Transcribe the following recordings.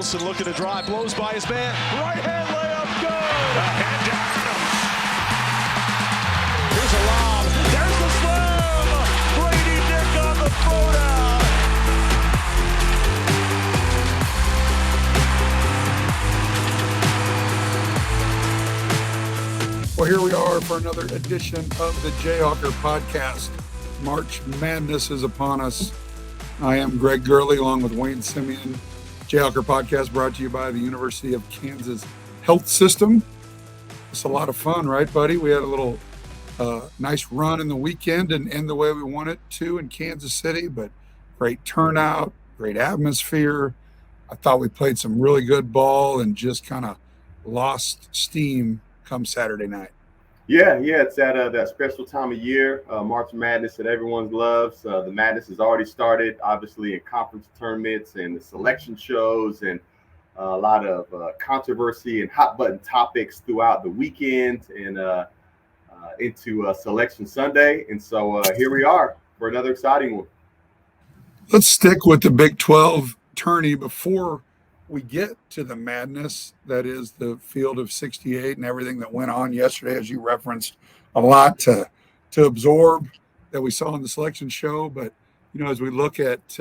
Wilson looking to drive, blows by his man. Right hand layup, good. Hand down. Here's a lob. There's the slam. Brady Dick on the throwdown. Well, here we are for another edition of the Jayhawker Podcast. March Madness is upon us. I am Greg Gurley along with Wayne Simeon. Jayhawker Podcast brought to you by the University of Kansas Health System. It's a lot of fun, right, buddy? We had a little nice run in the weekend and end the way we wanted to in Kansas City, but great turnout, great atmosphere. I thought we played some really good ball and just kind of lost steam come Saturday night. Yeah, it's that special time of year, March Madness that everyone loves. The madness has already started, obviously, in conference tournaments and the selection shows and a lot of controversy and hot button topics throughout the weekend and into Selection Sunday. And so here we are for another exciting one. Let's stick with the Big 12 tourney before we get to the madness that is the field of 68 and everything that went on yesterday, as you referenced. A lot to absorb that we saw in the selection show. But, as we look at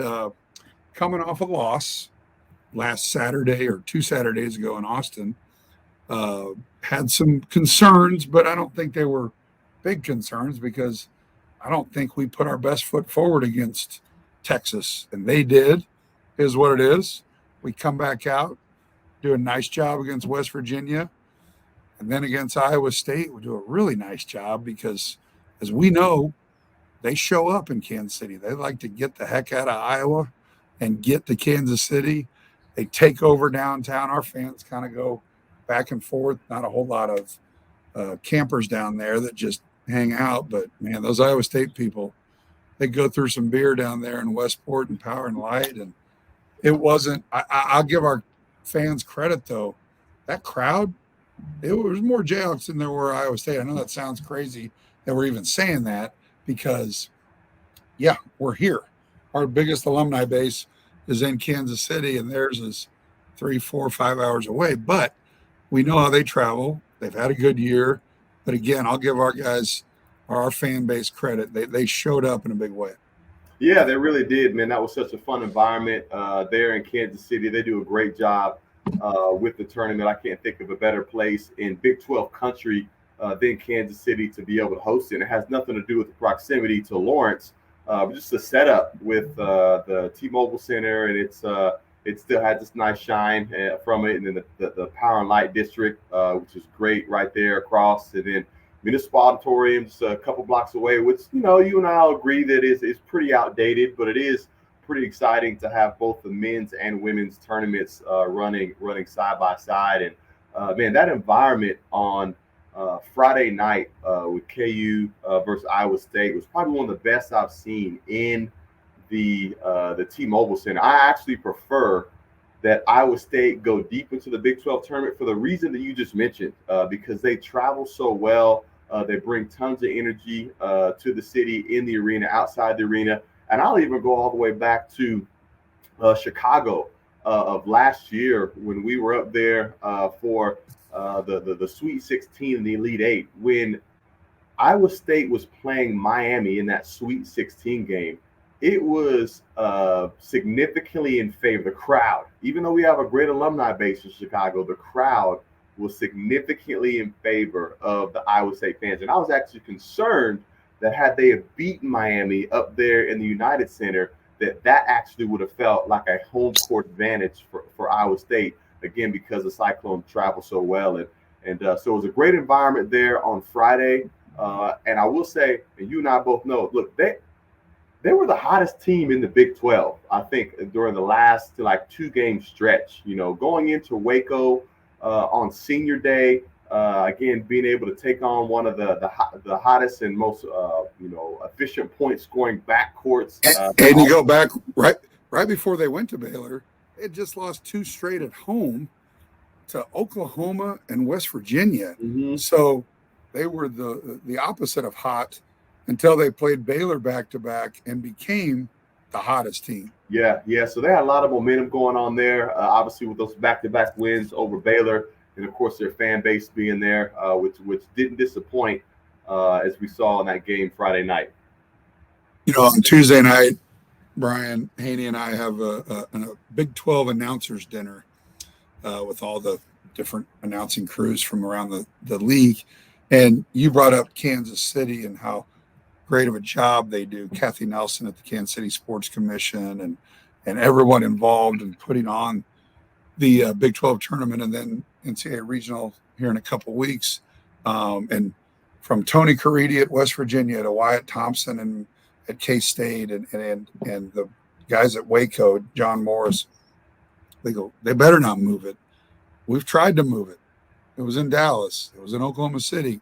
coming off a loss last Saturday or 2 Saturdays ago in Austin, had some concerns, but I don't think they were big concerns because I don't think we put our best foot forward against Texas. And they did, is what it is. We come back out, do a nice job against West Virginia, and then against Iowa State, we do a really nice job because, as we know, they show up in Kansas City. They like to get the heck out of Iowa and get to Kansas City. They take over downtown. Our fans kind of go back and forth. Not a whole lot of campers down there that just hang out, but, man, those Iowa State people, they go through some beer down there in Westport and Power and Light, and it wasn't. I'll give our fans credit, though. That crowd, it was more Jayhawks than there were Iowa State. I know that sounds crazy that we're even saying that because, yeah, we're here. Our biggest alumni base is in Kansas City, and theirs is 3, 4, 5 hours away. But we know how they travel. They've had a good year. But, again, I'll give our guys, our fan base credit. They showed up in a big way. Yeah, they really did, man. That was such a fun environment there in Kansas City. They do a great job with the tournament. I can't think of a better place in Big 12 country than Kansas City to be able to host it. And it has nothing to do with the proximity to Lawrence, but just the setup with the T-Mobile Center, and it still has this nice shine from it. And then the Power and Light District, which is great right there across, and then Municipal Auditorium, just a couple blocks away, which, you and I will agree that is pretty outdated, but it is pretty exciting to have both the men's and women's tournaments running side by side. And, man, that environment on Friday night with KU versus Iowa State was probably one of the best I've seen in the T-Mobile Center. I actually prefer that Iowa State go deep into the Big 12 tournament for the reason that you just mentioned, because they travel so well. They bring tons of energy to the city, in the arena, outside the arena. And I'll even go all the way back to Chicago of last year when we were up there for the Sweet 16 and the Elite Eight. When Iowa State was playing Miami in that Sweet 16 game, it was significantly in favor. The crowd, even though we have a great alumni base in Chicago, the crowd was significantly in favor of the Iowa State fans. And I was actually concerned that had they have beaten Miami up there in the United Center, that actually would have felt like a home court advantage for Iowa State, again, because the Cyclones travel so well. And so it was a great environment there on Friday. And I will say, and you and I both know, look, they were the hottest team in the Big 12, I think, during the last 2-game stretch, going into Waco on Senior Day, again, being able to take on one of the hottest and most, efficient point scoring backcourts. And you go back right before they went to Baylor, they had just lost 2 straight at home to Oklahoma and West Virginia. Mm-hmm. So they were the opposite of hot until they played Baylor back-to-back and became the hottest team. Yeah. So they had a lot of momentum going on there. Obviously, with those back-to-back wins over Baylor, and of course their fan base being there, which didn't disappoint as we saw in that game Friday night. On Tuesday night, Brian Haney and I have a Big 12 announcers dinner with all the different announcing crews from around the league. And you brought up Kansas City and how great of a job they do. Kathy Nelson at the Kansas City Sports Commission and everyone involved in putting on the Big 12 tournament and then NCAA regional here in a couple weeks. And from Tony Caridi at West Virginia to Wyatt Thompson and at K-State and the guys at Waco, John Morris, they better not move it. We've tried to move it. It was in Dallas. It was in Oklahoma City.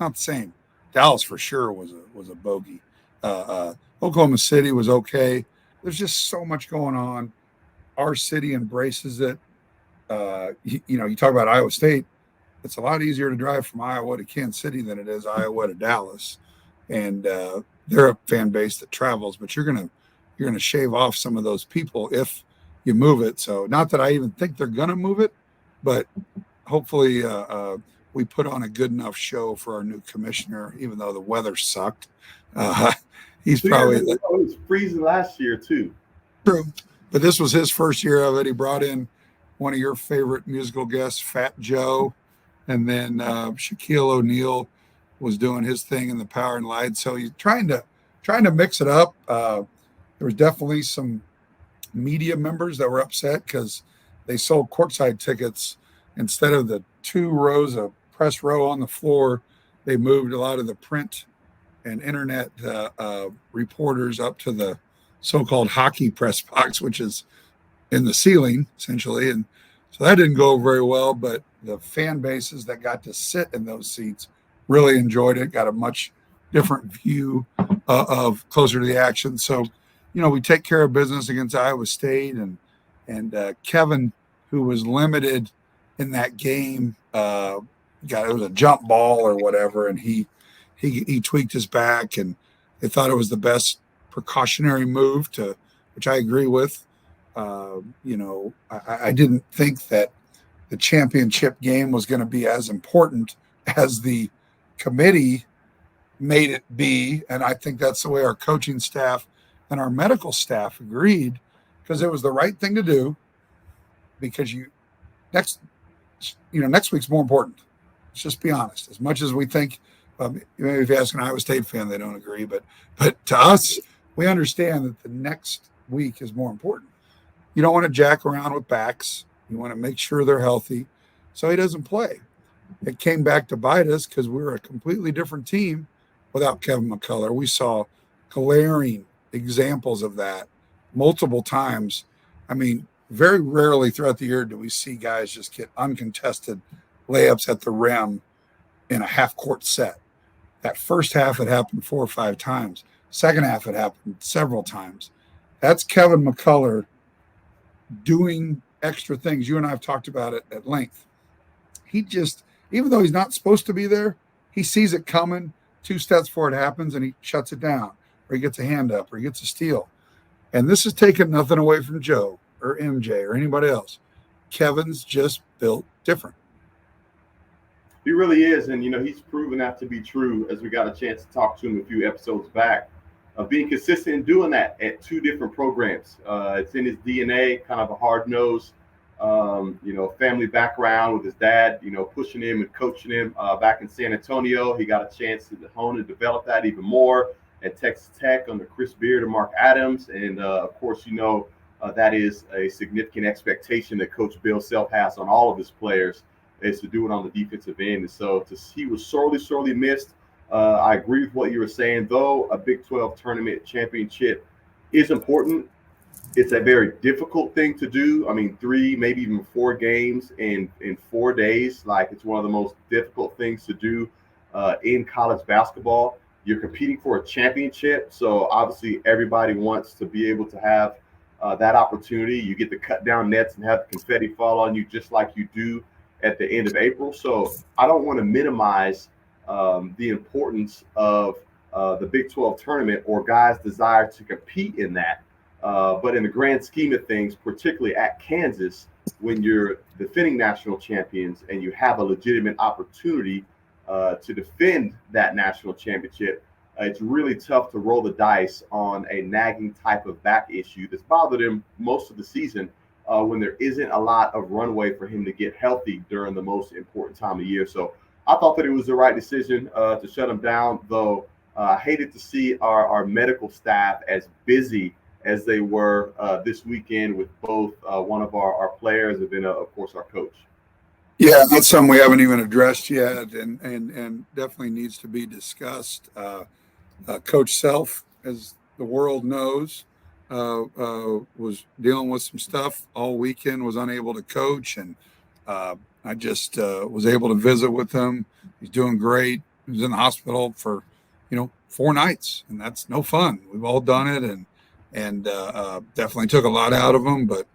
Not the same. Dallas for sure was a bogey. Oklahoma City was okay. There's just so much going on. Our city embraces it. You talk about Iowa State. It's a lot easier to drive from Iowa to Kansas City than it is Iowa to Dallas. And they're a fan base that travels, but you're gonna shave off some of those people if you move it. So not that I even think they're gonna move it, but hopefully we put on a good enough show for our new commissioner, even though the weather sucked. He's probably it was freezing last year too. True, but this was his first year of it. He brought in one of your favorite musical guests, Fat Joe, and then Shaquille O'Neal was doing his thing in the Power and Light. So he's trying to mix it up. There was definitely some media members that were upset because they sold courtside tickets instead of the 2 rows of press row on the floor. They moved a lot of the print and internet reporters up to the so-called hockey press box, which is in the ceiling essentially. And so that didn't go very well, but the fan bases that got to sit in those seats really enjoyed it, got a much different view of closer to the action. So, we take care of business against Iowa State and Kevin, who was limited in that game, it was a jump ball or whatever. And he tweaked his back and they thought it was the best precautionary move which I agree with. I didn't think that the championship game was going to be as important as the committee made it be. And I think that's the way our coaching staff and our medical staff agreed, because it was the right thing to do, because next week's more important. Let's just be honest. As much as we think, maybe if you ask an Iowa State fan, they don't agree, but to us, we understand that the next week is more important. You don't want to jack around with backs. You want to make sure they're healthy so he doesn't play. It came back to bite us because we were a completely different team without Kevin McCullough. We saw glaring examples of that multiple times. I mean, very rarely throughout the year do we see guys just get uncontested layups at the rim in a half-court set. That first half, it happened 4 or 5 times. Second half, it happened several times. That's Kevin McCullough doing extra things. You and I have talked about it at length. He just, even though he's not supposed to be there, he sees it coming 2 steps before it happens and he shuts it down, or he gets a hand up, or he gets a steal. And this is taking nothing away from Joe or MJ or anybody else. Kevin's just built different. He really is. And, he's proven that to be true, as we got a chance to talk to him a few episodes back, of being consistent in doing that at 2 different programs. It's in his DNA, kind of a hard-nosed, family background with his dad, pushing him and coaching him back in San Antonio. He got a chance to hone and develop that even more at Texas Tech under Chris Beard and Mark Adams. And, of course, that is a significant expectation that Coach Bill Self has on all of his players, is to do it on the defensive end. And so he was sorely missed. I agree with what you were saying, though. A Big 12 tournament championship is important. It's a very difficult thing to do. I mean, 3, maybe even 4 games in 4 days. Like, it's one of the most difficult things to do in college basketball. You're competing for a championship, so obviously everybody wants to be able to have that opportunity. You get to cut down nets and have the confetti fall on you just like you do at the end of April. So I don't want to minimize the importance of the Big 12 tournament or guys' desire to compete in that. But in the grand scheme of things, particularly at Kansas, when you're defending national champions and you have a legitimate opportunity to defend that national championship, it's really tough to roll the dice on a nagging type of back issue that's bothered him most of the season when there isn't a lot of runway for him to get healthy during the most important time of year. So I thought that it was the right decision to shut him down, though I hated to see our medical staff as busy as they were this weekend with both one of our players and then, of course, our coach. Yeah, that's something we haven't even addressed yet and definitely needs to be discussed. Coach Self, as the world knows, was dealing with some stuff all weekend, was unable to coach, and I just was able to visit with him. He's doing great. He was in the hospital for, 4 nights, and that's no fun. We've all done it, and definitely took a lot out of him, but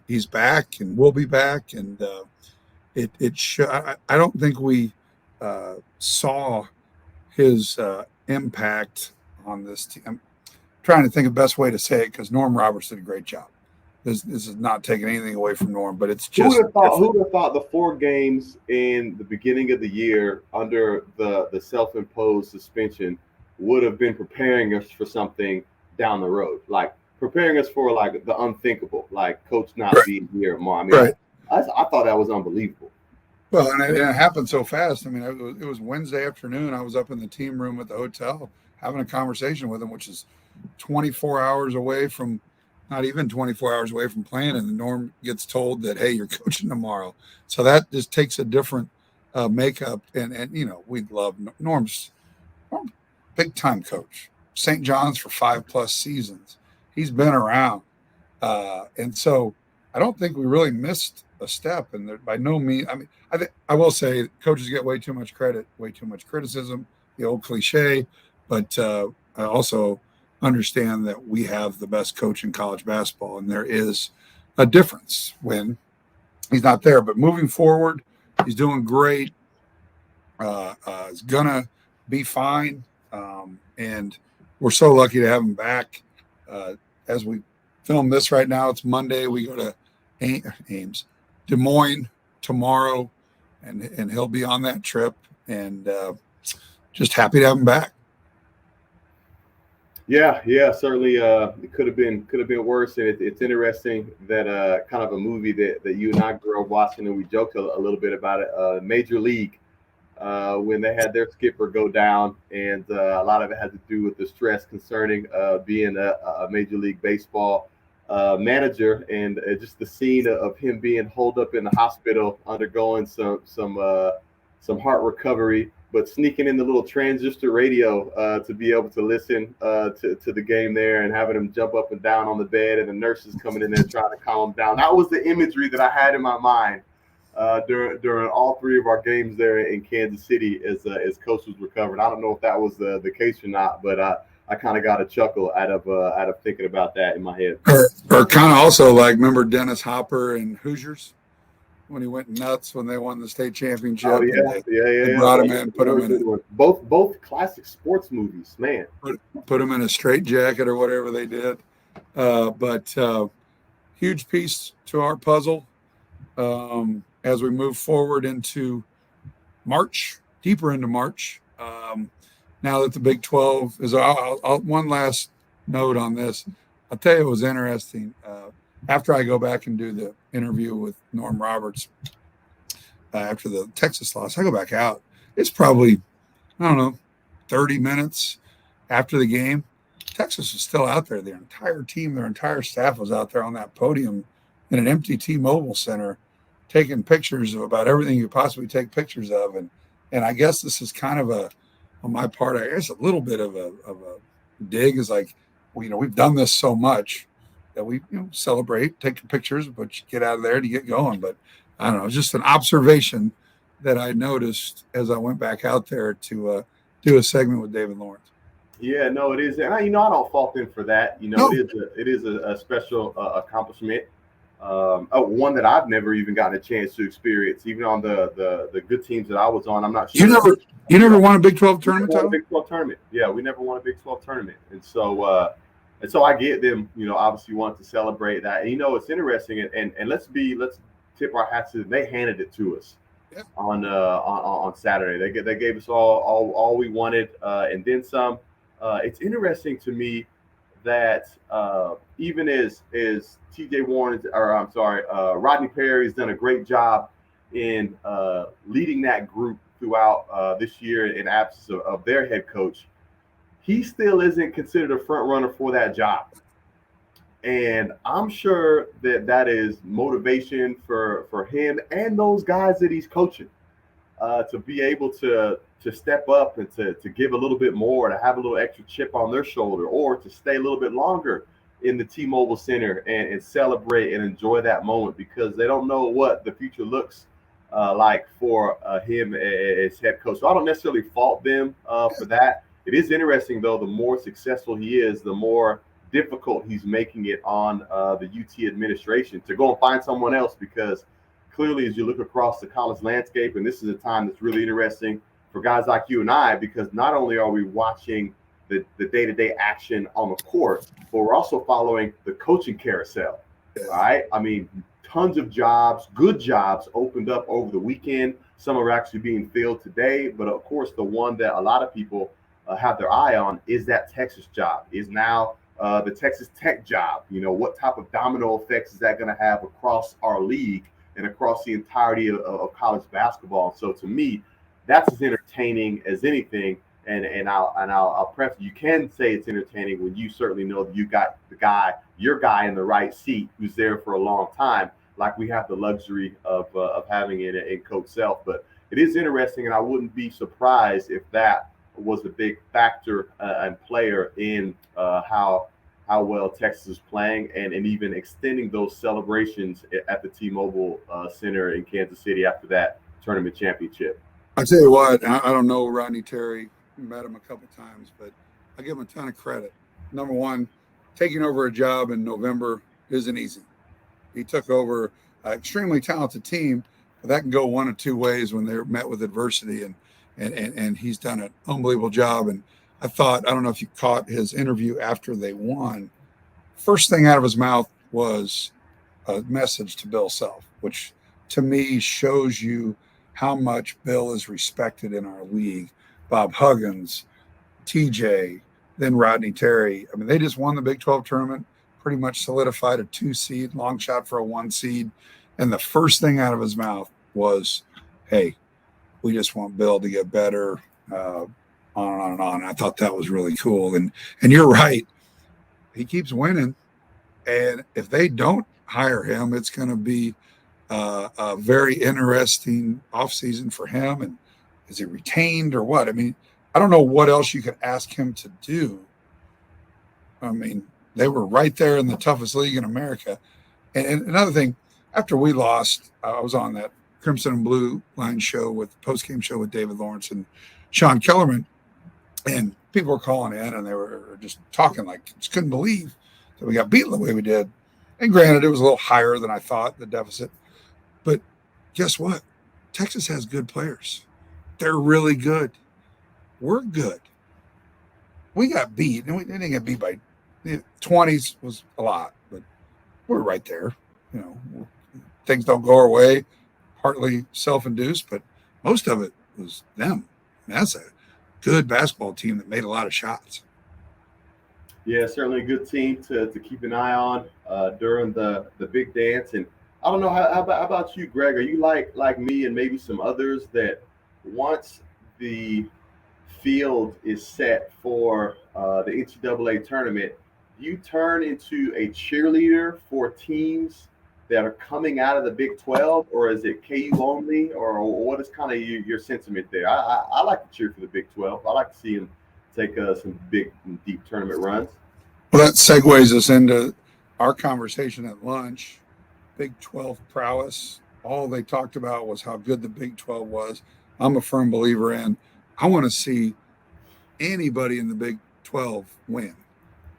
he's back and will be back, and I don't think we saw his impact on this team. I'm trying to think of the best way to say it because Norm Roberts did a great job. This is not taking anything away from Norm, but it's just who would have thought the 4 games in the beginning of the year under the self-imposed suspension would have been preparing us for something down the road, like preparing us for like the unthinkable, like coach not being here tomorrow. I mean, I thought that was unbelievable. Well, and it happened so fast. I mean, it was Wednesday afternoon. I was up in the team room at the hotel having a conversation with him, which is 24 hours away from, not even 24 hours away from playing. And Norm gets told that, hey, you're coaching tomorrow. So that just takes a different makeup. And we love Norm's big time coach. St. John's for 5+ seasons. He's been around. And so I don't think we really missed a step. And by no means, I mean, I will say coaches get way too much credit, way too much criticism, the old cliche. But I also understand that we have the best coach in college basketball, and there is a difference when he's not there. But moving forward, he's doing great. He's going to be fine. And we're so lucky to have him back. As we film this right now, it's Monday. We go to Des Moines tomorrow, and he'll be on that trip. And just happy to have him back. Yeah, certainly. It could have been worse. And it's interesting that kind of a movie that you and I grew up watching, and we joked a little bit about it. Major League, when they had their skipper go down, and a lot of it had to do with the stress concerning being a Major League Baseball manager, and just the scene of him being holed up in the hospital, undergoing some heart recovery, but sneaking in the little transistor radio to be able to listen to the game there, and having him jump up and down on the bed, and the nurses coming in there trying to calm him down. That was the imagery that I had in my mind during all 3 of our games there in Kansas City as Coach was recovering. I don't know if that was the case or not, but I kind of got a chuckle out of thinking about that in my head. Or kind of also like, remember Dennis Hopper and Hoosiers when he went nuts when they won the state championship? Oh yeah. They brought him in, put him in both classic sports movies, man. Put him in a straitjacket or whatever they did. But huge piece to our puzzle as we move forward into March, deeper into March. Now that the Big 12 is, one last note on this. I'll tell you, it was interesting. After I go back and do the interview with Norm Roberts after the Texas loss, I go back out. It's probably, 30 minutes after the game. Texas was still out there. Their entire team, their entire staff was out there on that podium in an empty T-Mobile Center taking pictures of about everything you possibly take pictures of. And I guess this is kind of on my part, I guess a little bit of a dig is like, we've done this so much that we celebrate, take pictures, but you get out of there to get going. But I don't know, just an observation that I noticed as I went back out there to do a segment with David Lawrence. Yeah, no, it is. And I don't fault them for that. No. It is a special accomplishment. One that I've never even gotten a chance to experience, even on the good teams that I was on. I'm not You sure. never won a Big 12 We never tournament, won a Tyler? Big 12 tournament. Yeah, we never won a Big 12 tournament, and so I get them. Obviously want to celebrate that. And, it's interesting, and let's tip our hats to them. They handed it to us Yeah. on Saturday. They gave us all we wanted, and then some. It's interesting to me that even as T.J. Warren, or I'm sorry, Rodney Perry's done a great job in leading that group throughout this year in absence of their head coach. He still isn't considered a front runner for that job. And I'm sure that is motivation for him and those guys that he's coaching to be able to step up and to give a little bit more, to have a little extra chip on their shoulder, or to stay a little bit longer in the T-Mobile Center and celebrate and enjoy that moment, because they don't know what the future looks like for him as head coach. So I don't necessarily fault them for that. It is interesting, though, the more successful he is, the more difficult he's making it on the UT administration to go and find someone else, because clearly, as you look across the college landscape, and this is a time that's really interesting for guys like you and I, because not only are we watching the day-to-day action on the court, but we're also following the coaching carousel. All right. I mean, tons of jobs, good jobs opened up over the weekend. Some are actually being filled today. But of course, the one that a lot of people have their eye on is that Texas job, is now the Texas Tech job. What type of domino effects is that going to have across our league and across the entirety of college basketball? So to me, that's as entertaining as anything. And I'll preface, you can say it's entertaining when you certainly know that you got your guy in the right seat who's there for a long time, like we have the luxury of having it in Coach Self. But it is interesting, and I wouldn't be surprised if that was a big factor and player in how well Texas is playing, and even extending those celebrations at the T-Mobile Center in Kansas City after that tournament championship. I tell you what, I don't know Rodney Terry, met him a couple times, but I give him a ton of credit. Number one, taking over a job in November isn't easy. He took over an extremely talented team, but that can go one of two ways when they're met with adversity, and he's done an unbelievable job. And I don't know if you caught his interview after they won. First thing out of his mouth was a message to Bill Self, which to me shows you how much Bill is respected in our league. Bob Huggins, TJ, then Rodney Terry. I mean, they just won the Big 12 tournament, pretty much solidified a 2 seed, long shot for a 1 seed. And the first thing out of his mouth was, hey, we just want Bill to get better, on and on and on. I thought that was really cool. And you're right. He keeps winning. And if they don't hire him, it's going to be a very interesting offseason for him. And is he retained or what? I mean, I don't know what else you could ask him to do. I mean, they were right there in the toughest league in America. And another thing, after we lost, I was on that Crimson and Blue Line show post-game show with David Lawrence and Sean Kellerman. And people were calling in and they were just talking like, just couldn't believe that we got beaten the way we did. And granted, it was a little higher than I thought, the deficit. But guess what? Texas has good players. They're really good. We're good. We got beat, and we didn't get beat by 20s was a lot, but we're right there. Things don't go our way, partly self-induced, but most of it was them. And that's a good basketball team that made a lot of shots. Yeah, certainly a good team to keep an eye on during the big dance. And I don't know, how about you, Greg? Are you like me and maybe some others that once the field is set for the NCAA tournament, you turn into a cheerleader for teams that are coming out of the Big 12, or is it KU only, or what is kind of your sentiment there? I like to cheer for the Big 12. I like to see them take some big and deep tournament runs. Well, that segues us into our conversation at lunch. Big 12 prowess. All they talked about was how good the Big 12 was. I'm a firm believer in. I want to see anybody in the Big 12 win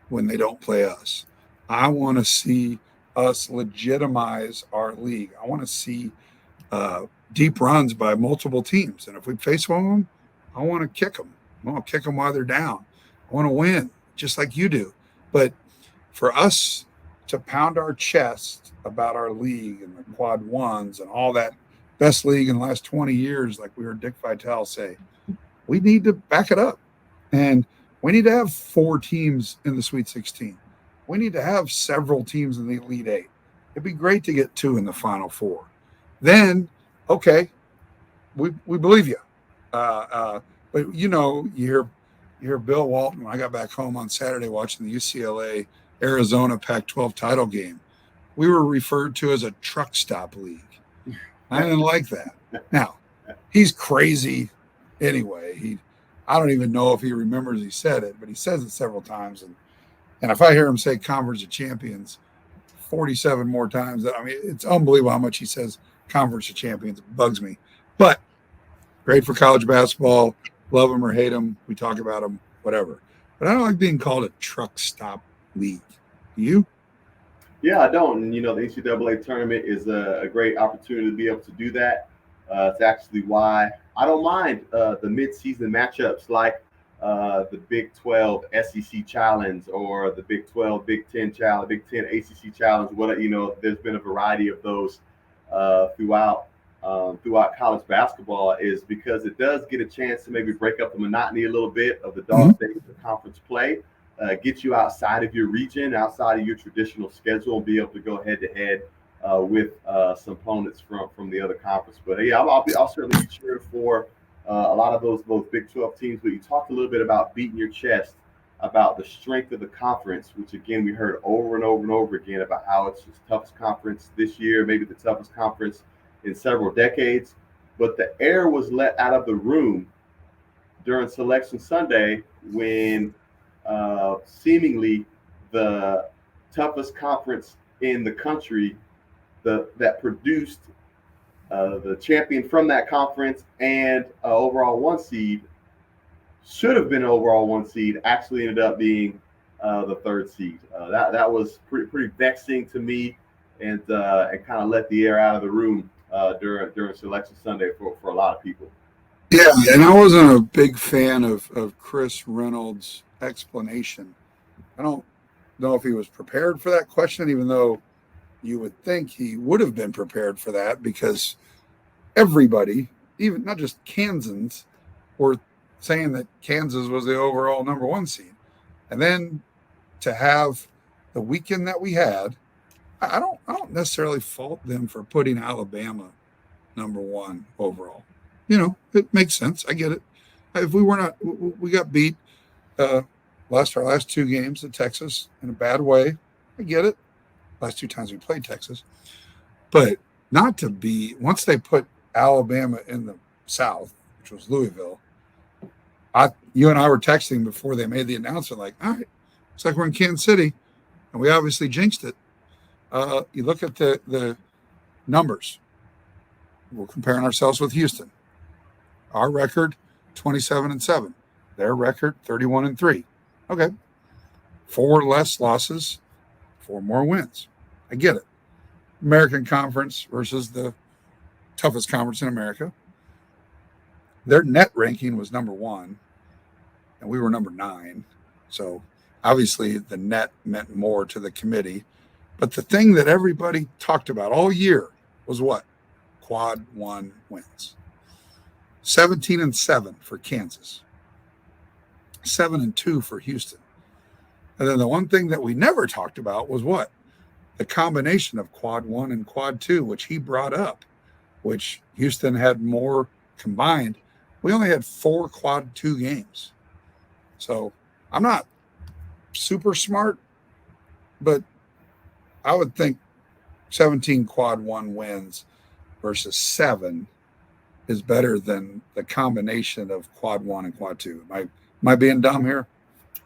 when they don't play us. I want to see us legitimize our league. I want to see deep runs by multiple teams. And if we face one of them, I want to kick them. I want to kick them while they're down. I want to win, just like you do. But for us to pound our chest about our league and the quad ones and all that, best league in the last 20 years, like we heard Dick Vitale say, we need to back it up. And we need to have 4 teams in the Sweet 16. We need to have several teams in the Elite 8. It'd be great to get 2 in the Final 4. Then, okay, we believe you. But, you hear Bill Walton. When I got back home on Saturday watching the UCLA-Arizona Pac-12 title game, we were referred to as a truck stop league. I didn't like that. Now, he's crazy anyway. I don't even know if he remembers he said it, but he says it several times. And if I hear him say Conference of Champions 47 more times, I mean, it's unbelievable how much he says Conference of Champions. It bugs me. But great for college basketball. Love him or hate him. We talk about him, whatever. But I don't like being called a truck stop league. Do you? Yeah, I don't. And, the NCAA tournament is a great opportunity to be able to do that. It's actually why I don't mind the midseason matchups like the Big 12 SEC Challenge or the Big 12 Big 10 Challenge, Big 10 ACC Challenge. There's been a variety of those throughout college basketball, is because it does get a chance to maybe break up the monotony a little bit of the dog days of conference play, get you outside of your region, outside of your traditional schedule, and be able to go head to head with some opponents from the other conference. But yeah, I'll certainly be cheering for a lot of those Big 12 teams. But you talked a little bit about beating your chest about the strength of the conference, which again we heard over and over and over again about how it's the toughest conference this year, maybe the toughest conference in several decades. But the air was let out of the room during Selection Sunday when seemingly the toughest conference in the country that produced the champion from that conference and overall 1 seed, should have been an overall 1 seed, actually ended up being the 3rd seed. That was pretty vexing to me, and kind of let the air out of the room during Selection Sunday for a lot of people. Yeah, and I wasn't a big fan of Chris Reynolds' explanation. I don't know if he was prepared for that question, even though you would think he would have been prepared for that, because everybody, even not just Kansans, were saying that Kansas was the overall number 1 seed. And then to have the weekend that we had, I don't necessarily fault them for putting Alabama number 1 overall. It makes sense. I get it. If we got beat lost our last 2 games at Texas in a bad way. I get it. Last 2 times we played Texas. But not to be, once they put Alabama in the South, which was Louisville, you and I were texting before they made the announcement, like, all right, looks like we're in Kansas City, and we obviously jinxed it. You look at the numbers. We're comparing ourselves with Houston. Our record, 27-7. Their record, 31-3. Okay. 4 less losses, 4 more wins. I get it. American Conference versus the toughest conference in America. Their net ranking was number 1, and we were number 9. So obviously the net meant more to the committee. But the thing that everybody talked about all year was what? Quad 1 wins. 17-7 for Kansas. 7-2 for Houston. And then the one thing that we never talked about was what? The combination of quad 1 and quad 2, which he brought up, which Houston had more combined. We only had 4 quad 2 games. So I'm not super smart, but I would think 17 quad 1 wins versus 7 is better than the combination of quad 1 and quad 2. Am I being dumb here?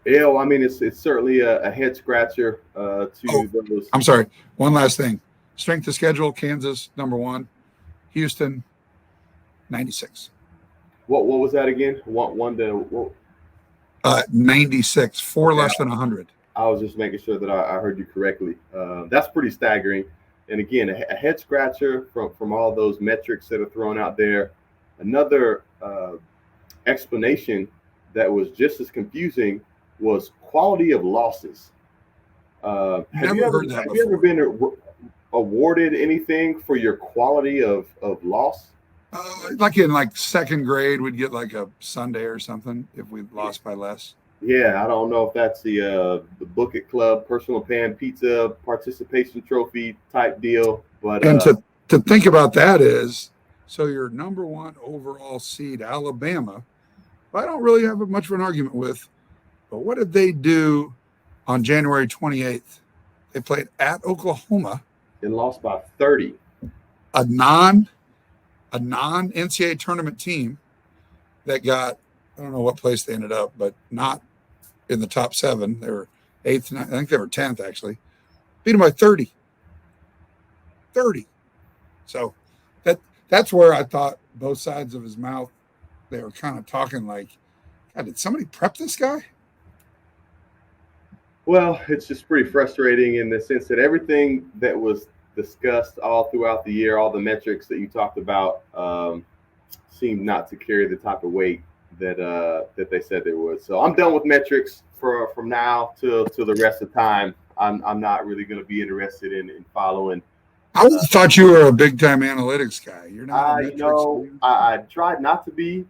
Yeah, well, I mean, it's certainly a head scratcher to those. I'm sorry. One last thing. Strength of schedule, Kansas, number 1. Houston, 96. What was that again? One to what? 96, 4 less than 100. I was just making sure that I heard you correctly. That's pretty staggering. And again, a head scratcher from all those metrics that are thrown out there. Another explanation that was just as confusing was quality of losses. Have you ever been awarded anything for your quality of loss? Like in second grade, we'd get like a Sunday or something if we lost by less. Yeah, I don't know if that's the Book It Club personal pan pizza participation trophy type deal, but and to think about that is, so your number one overall seed Alabama, I don't really have much of an argument with, but what did they do on January 28th? They played at Oklahoma and lost by 30. A non NCAA tournament team that got, I don't know what place they ended up, but not in the top 7. They were 8th, I think they were 10th actually. Beat them by 30. 30. So that's where I thought both sides of his mouth, they were kind of talking like, God, did somebody prep this guy? Well, it's just pretty frustrating in the sense that everything that was discussed all throughout the year, all the metrics that you talked about, seemed not to carry the type of weight that they said they would. So I'm done with metrics from now till the rest of time. I'm not really going to be interested in following. I thought you were a big time analytics guy. You're not. I tried not to be,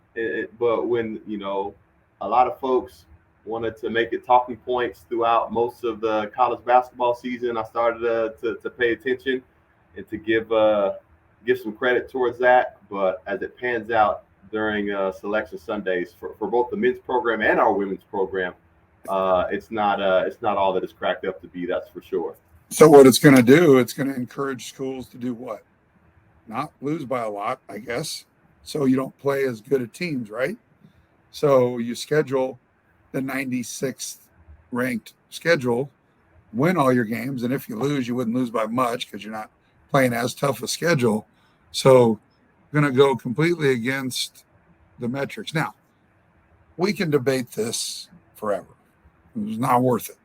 but when a lot of folks wanted to make it talking points throughout most of the college basketball season, I started to pay attention and to give some credit towards that. But as it pans out during selection Sundays for both the men's program and our women's program, it's not all that it's cracked up to be. That's for sure. So what it's going to do, it's going to encourage schools to do what? Not lose by a lot, I guess. So you don't play as good at teams, right? So you schedule the 96th ranked schedule, win all your games. And if you lose, you wouldn't lose by much because you're not playing as tough a schedule. So going to go completely against the metrics. Now, we can debate this forever. It's not worth it.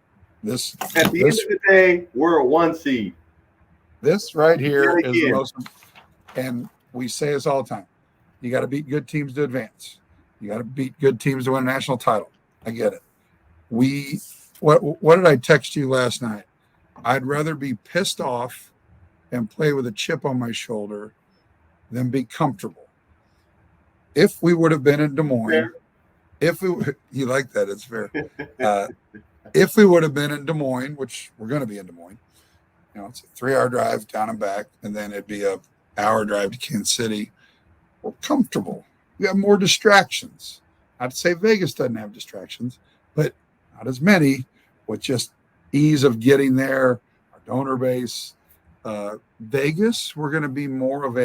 At the end of the day, we're a 1 seed. This right here is the most, and we say this all the time. You got to beat good teams to advance. You got to beat good teams to win a national title. I get it. What did I text you last night? I'd rather be pissed off and play with a chip on my shoulder than be comfortable. If we would have been in Des Moines, you like that, it's fair. If we would have been in Des Moines, which we're going to be in Des Moines, it's a 3-hour drive down and back, and then it'd be a hour drive to Kansas City. We're comfortable. We have more distractions. Not to say Vegas doesn't have distractions, but not as many, with just ease of getting there, our donor base. Vegas, we're going to be more of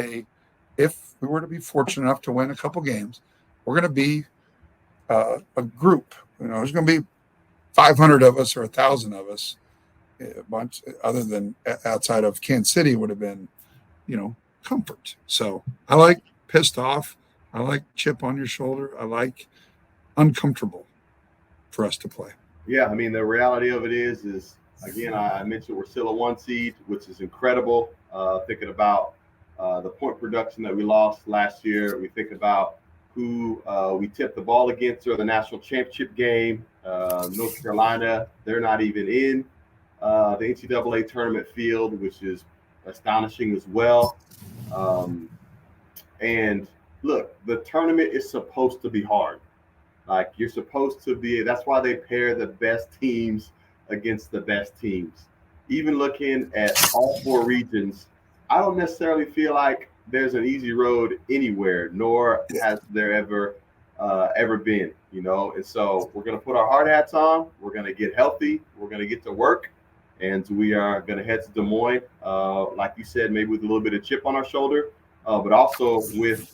if we were to be fortunate enough to win a couple games, we're going to be a group. There's going to be 500 of us or 1,000 of us. A bunch other than outside of Kansas City would have been, comfort. So I like pissed off. I like chip on your shoulder. I like uncomfortable for us to play. Yeah, I mean, the reality of it is again, I mentioned we're still a 1 seed, which is incredible. Thinking about the point production that we lost last year, we think about who we tipped the ball against during the national championship game. North Carolina, they're not even in the NCAA tournament field, which is astonishing as well. And look, the tournament is supposed to be hard. Like, you're supposed to be, that's why they pair the best teams against the best teams. Even looking at all 4 regions, I don't necessarily feel like there's an easy road anywhere, nor has there ever been, And so we're going to put our hard hats on. We're going to get healthy. We're going to get to work. And we are going to head to Des Moines, like you said, maybe with a little bit of chip on our shoulder, but also with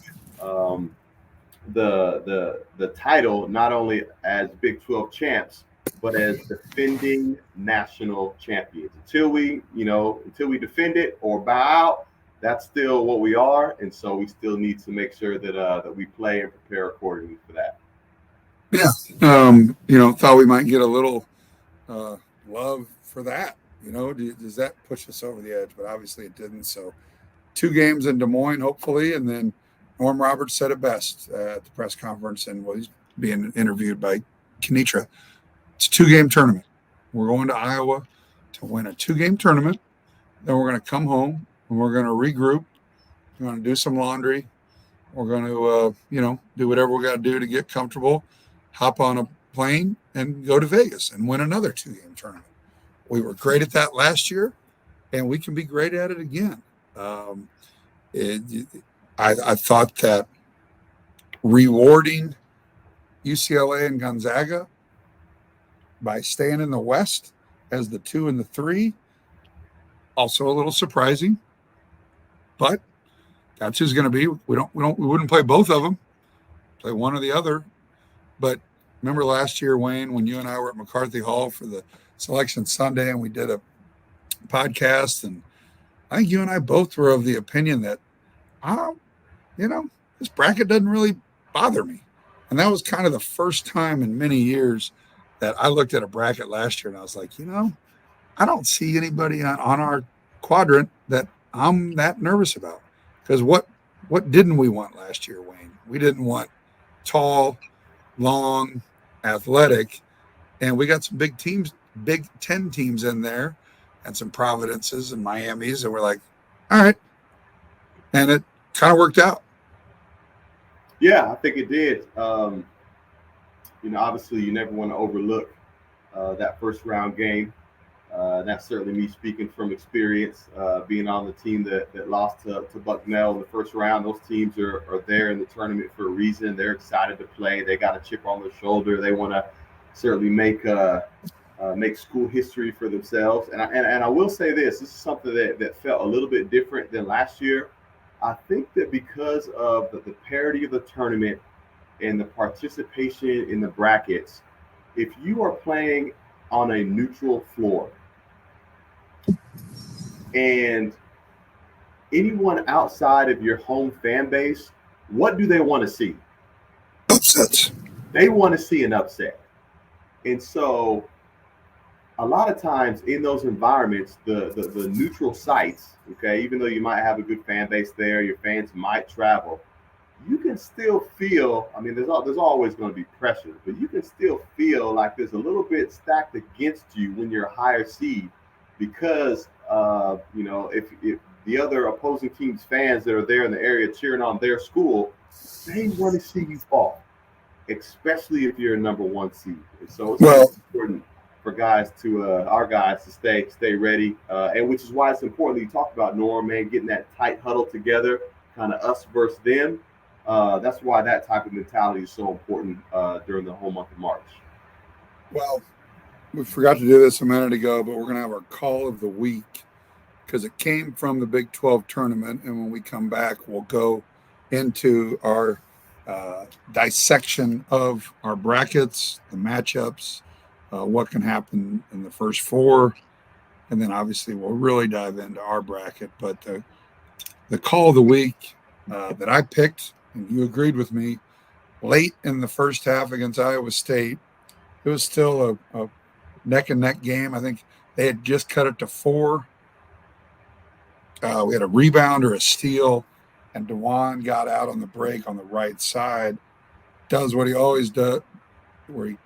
the title, not only as Big 12 champs, but as defending national champions. Until we defend it or bow out, that's still what we are. And so we still need to make sure that we play and prepare accordingly for that. Yeah. Thought we might get a little love for that. Does that push us over the edge? But obviously it didn't. So 2 games in Des Moines, hopefully. And then Norm Roberts said it best at the press conference, and he's being interviewed by Kenitra. It's a 2-game tournament. We're going to Iowa to win a 2-game tournament. Then we're going to come home and we're going to regroup. We're going to do some laundry. We're going to, do whatever we got to do to get comfortable, hop on a plane and go to Vegas and win another 2-game tournament. We were great at that last year, and we can be great at it again. I thought that rewarding UCLA and Gonzaga by staying in the West as the 2 and the 3, also a little surprising, but that's who's going to be. We wouldn't play both of them, play one or the other. But remember last year, Wayne, when you and I were at McCarthy Hall for the Selection Sunday, and we did a podcast, and I think you and I both were of the opinion that, this bracket doesn't really bother me. And that was kind of the first time in many years that I looked at a bracket last year and I was like, I don't see anybody on our quadrant that I'm that nervous about. Because what didn't we want last year, Wayne? We didn't want tall, long, athletic, and we got some big teams, Big Ten teams in there, and some Providences and Miamis, and we're like, all right. And it kind of worked out. Yeah, I think it did. Obviously you never want to overlook that first round game. That's certainly me speaking from experience, being on the team that lost to Bucknell in the first round. Those teams are there in the tournament for a reason. They're excited to play. They got a chip on their shoulder. They want to certainly make school history for themselves. And I will say this is something that felt a little bit different than last year. I think that because of the parity of the tournament and the participation in the brackets, if you are playing on a neutral floor and anyone outside of your home fan base, what do they want to see? Upsets. They want to see an upset. And so a lot of times in those environments, the neutral sites, okay, even though you might have a good fan base there, your fans might travel, you can still feel, there's always going to be pressure, but you can still feel like there's a little bit stacked against you when you're a higher seed because, if the other opposing team's fans that are there in the area cheering on their school, they want to see you fall, especially if you're a number 1 seed. And so it's important for our guys to stay ready, and which is why it's important that you talked about, Norm, man, getting that tight huddle together, kind of us versus them. That's why that type of mentality is so important during the whole month of March. Well, we forgot to do this a minute ago, but we're going to have our call of the week because it came from the Big 12 tournament. And when we come back, we'll go into our dissection of our brackets, the matchups, what can happen in the first 4. And then obviously we'll really dive into our bracket. But the call of the week that I picked, and you agreed with me, late in the first half against Iowa State, it was still a neck-and-neck game. I think they had just cut it to 4. We had a rebound or a steal, and DeJuan got out on the break on the right side, does what he always does, where he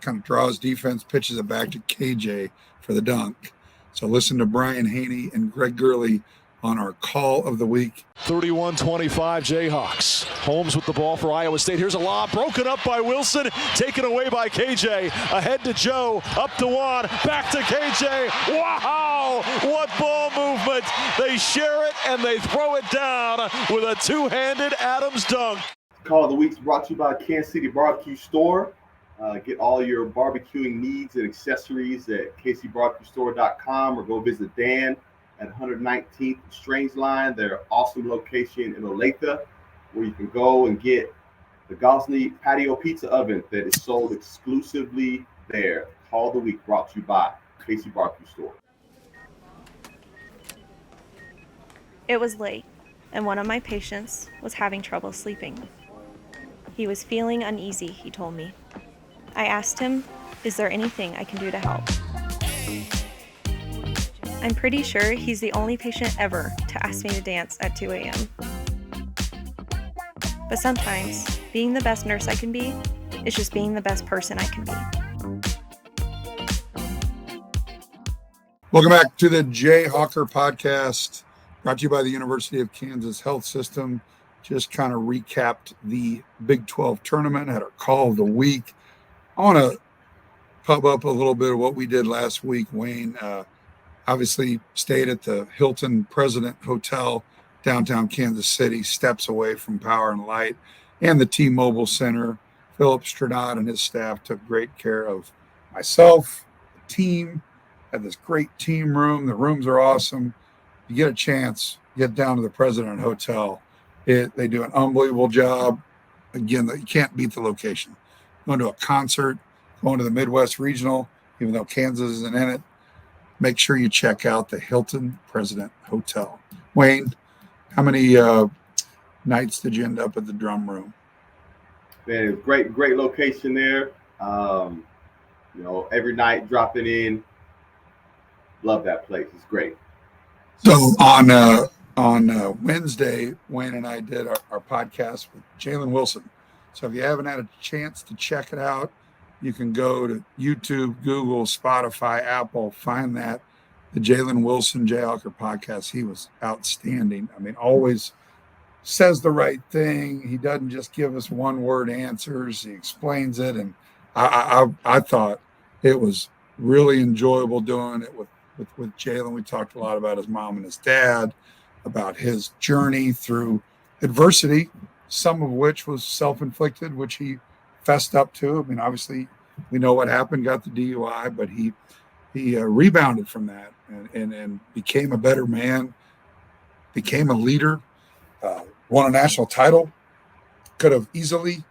kind of draws defense, pitches it back to KJ for the dunk. So listen to Brian Haney and Greg Gurley on our call of the week. 31-25 Jayhawks. Holmes with the ball for Iowa State. Here's a lob broken up by Wilson, taken away by KJ. Ahead to Joe, up to Juan, back to KJ. Wow, what ball movement. They share it and they throw it down with a two-handed Adams dunk. Call of the week is brought to you by Kansas City BBQ Store. Get all your barbecuing needs and accessories at kcbarbecuestore.com or go visit Dan at 119th Strange Line, their awesome location in Olathe, where you can go and get the Gosney patio pizza oven that is sold exclusively there. Call of the week brought to you by KC Barbecue Store. It was late, and one of my patients was having trouble sleeping. He was feeling uneasy, he told me. I asked him, "Is there anything I can do to help?" I'm pretty sure he's the only patient ever to ask me to dance at 2 a.m. But sometimes, being the best nurse I can be is just being the best person I can be. Welcome back to the Jayhawker Podcast, brought to you by the University of Kansas Health System. Just kind of recapped the Big XII Tournament, had our call of the week. I want to pub up a little bit of what we did last week. Wayne obviously stayed at the Hilton President Hotel, downtown Kansas City, steps away from Power and Light and the T-Mobile Center. Philip Stradot and his staff took great care of myself, the team, had this great team room. The rooms are awesome. You get a chance, get down to the President Hotel. They do an unbelievable job. Again, you can't beat the location. Going to a concert, going to the Midwest Regional, even though Kansas isn't in it, make sure you check out the Hilton President Hotel. Wayne, how many nights did you end up at the drum room? Man, great location there. Every night dropping in. Love that place. It's great. So on Wednesday, Wayne and I did our podcast with Jalen Wilson. So if you haven't had a chance to check it out, you can go to YouTube, Google, Spotify, Apple, find that. The Jalen Wilson Jayhawker Podcast. He was outstanding. I mean, always says the right thing. He doesn't just give us one-word answers. He explains it. And I thought it was really enjoyable doing it with Jalen. We talked a lot about his mom and his dad, about his journey through adversity, some of which was self-inflicted, which he fessed up to. I mean, obviously, we know what happened, got the DUI, but he rebounded from that and became a better man, became a leader, won a national title, could have easily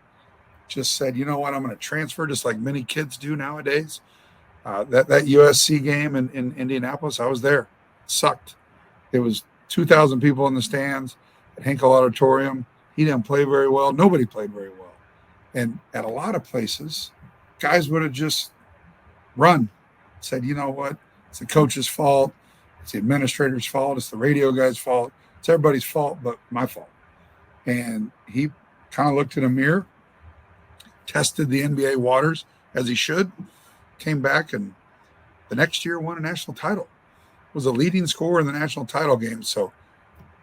just said, you know what, I'm going to transfer, just like many kids do nowadays. That USC game in Indianapolis, I was there. It sucked. It was 2,000 people in the stands at Henkel Auditorium. He didn't play very well. Nobody played very well. And at a lot of places, guys would have just run, said, you know what, it's the coach's fault. It's the administrator's fault. It's the radio guy's fault. It's everybody's fault but my fault. And he kind of looked in a mirror, tested the NBA waters as he should, came back, and the next year won a national title. Was a leading scorer in the national title game. So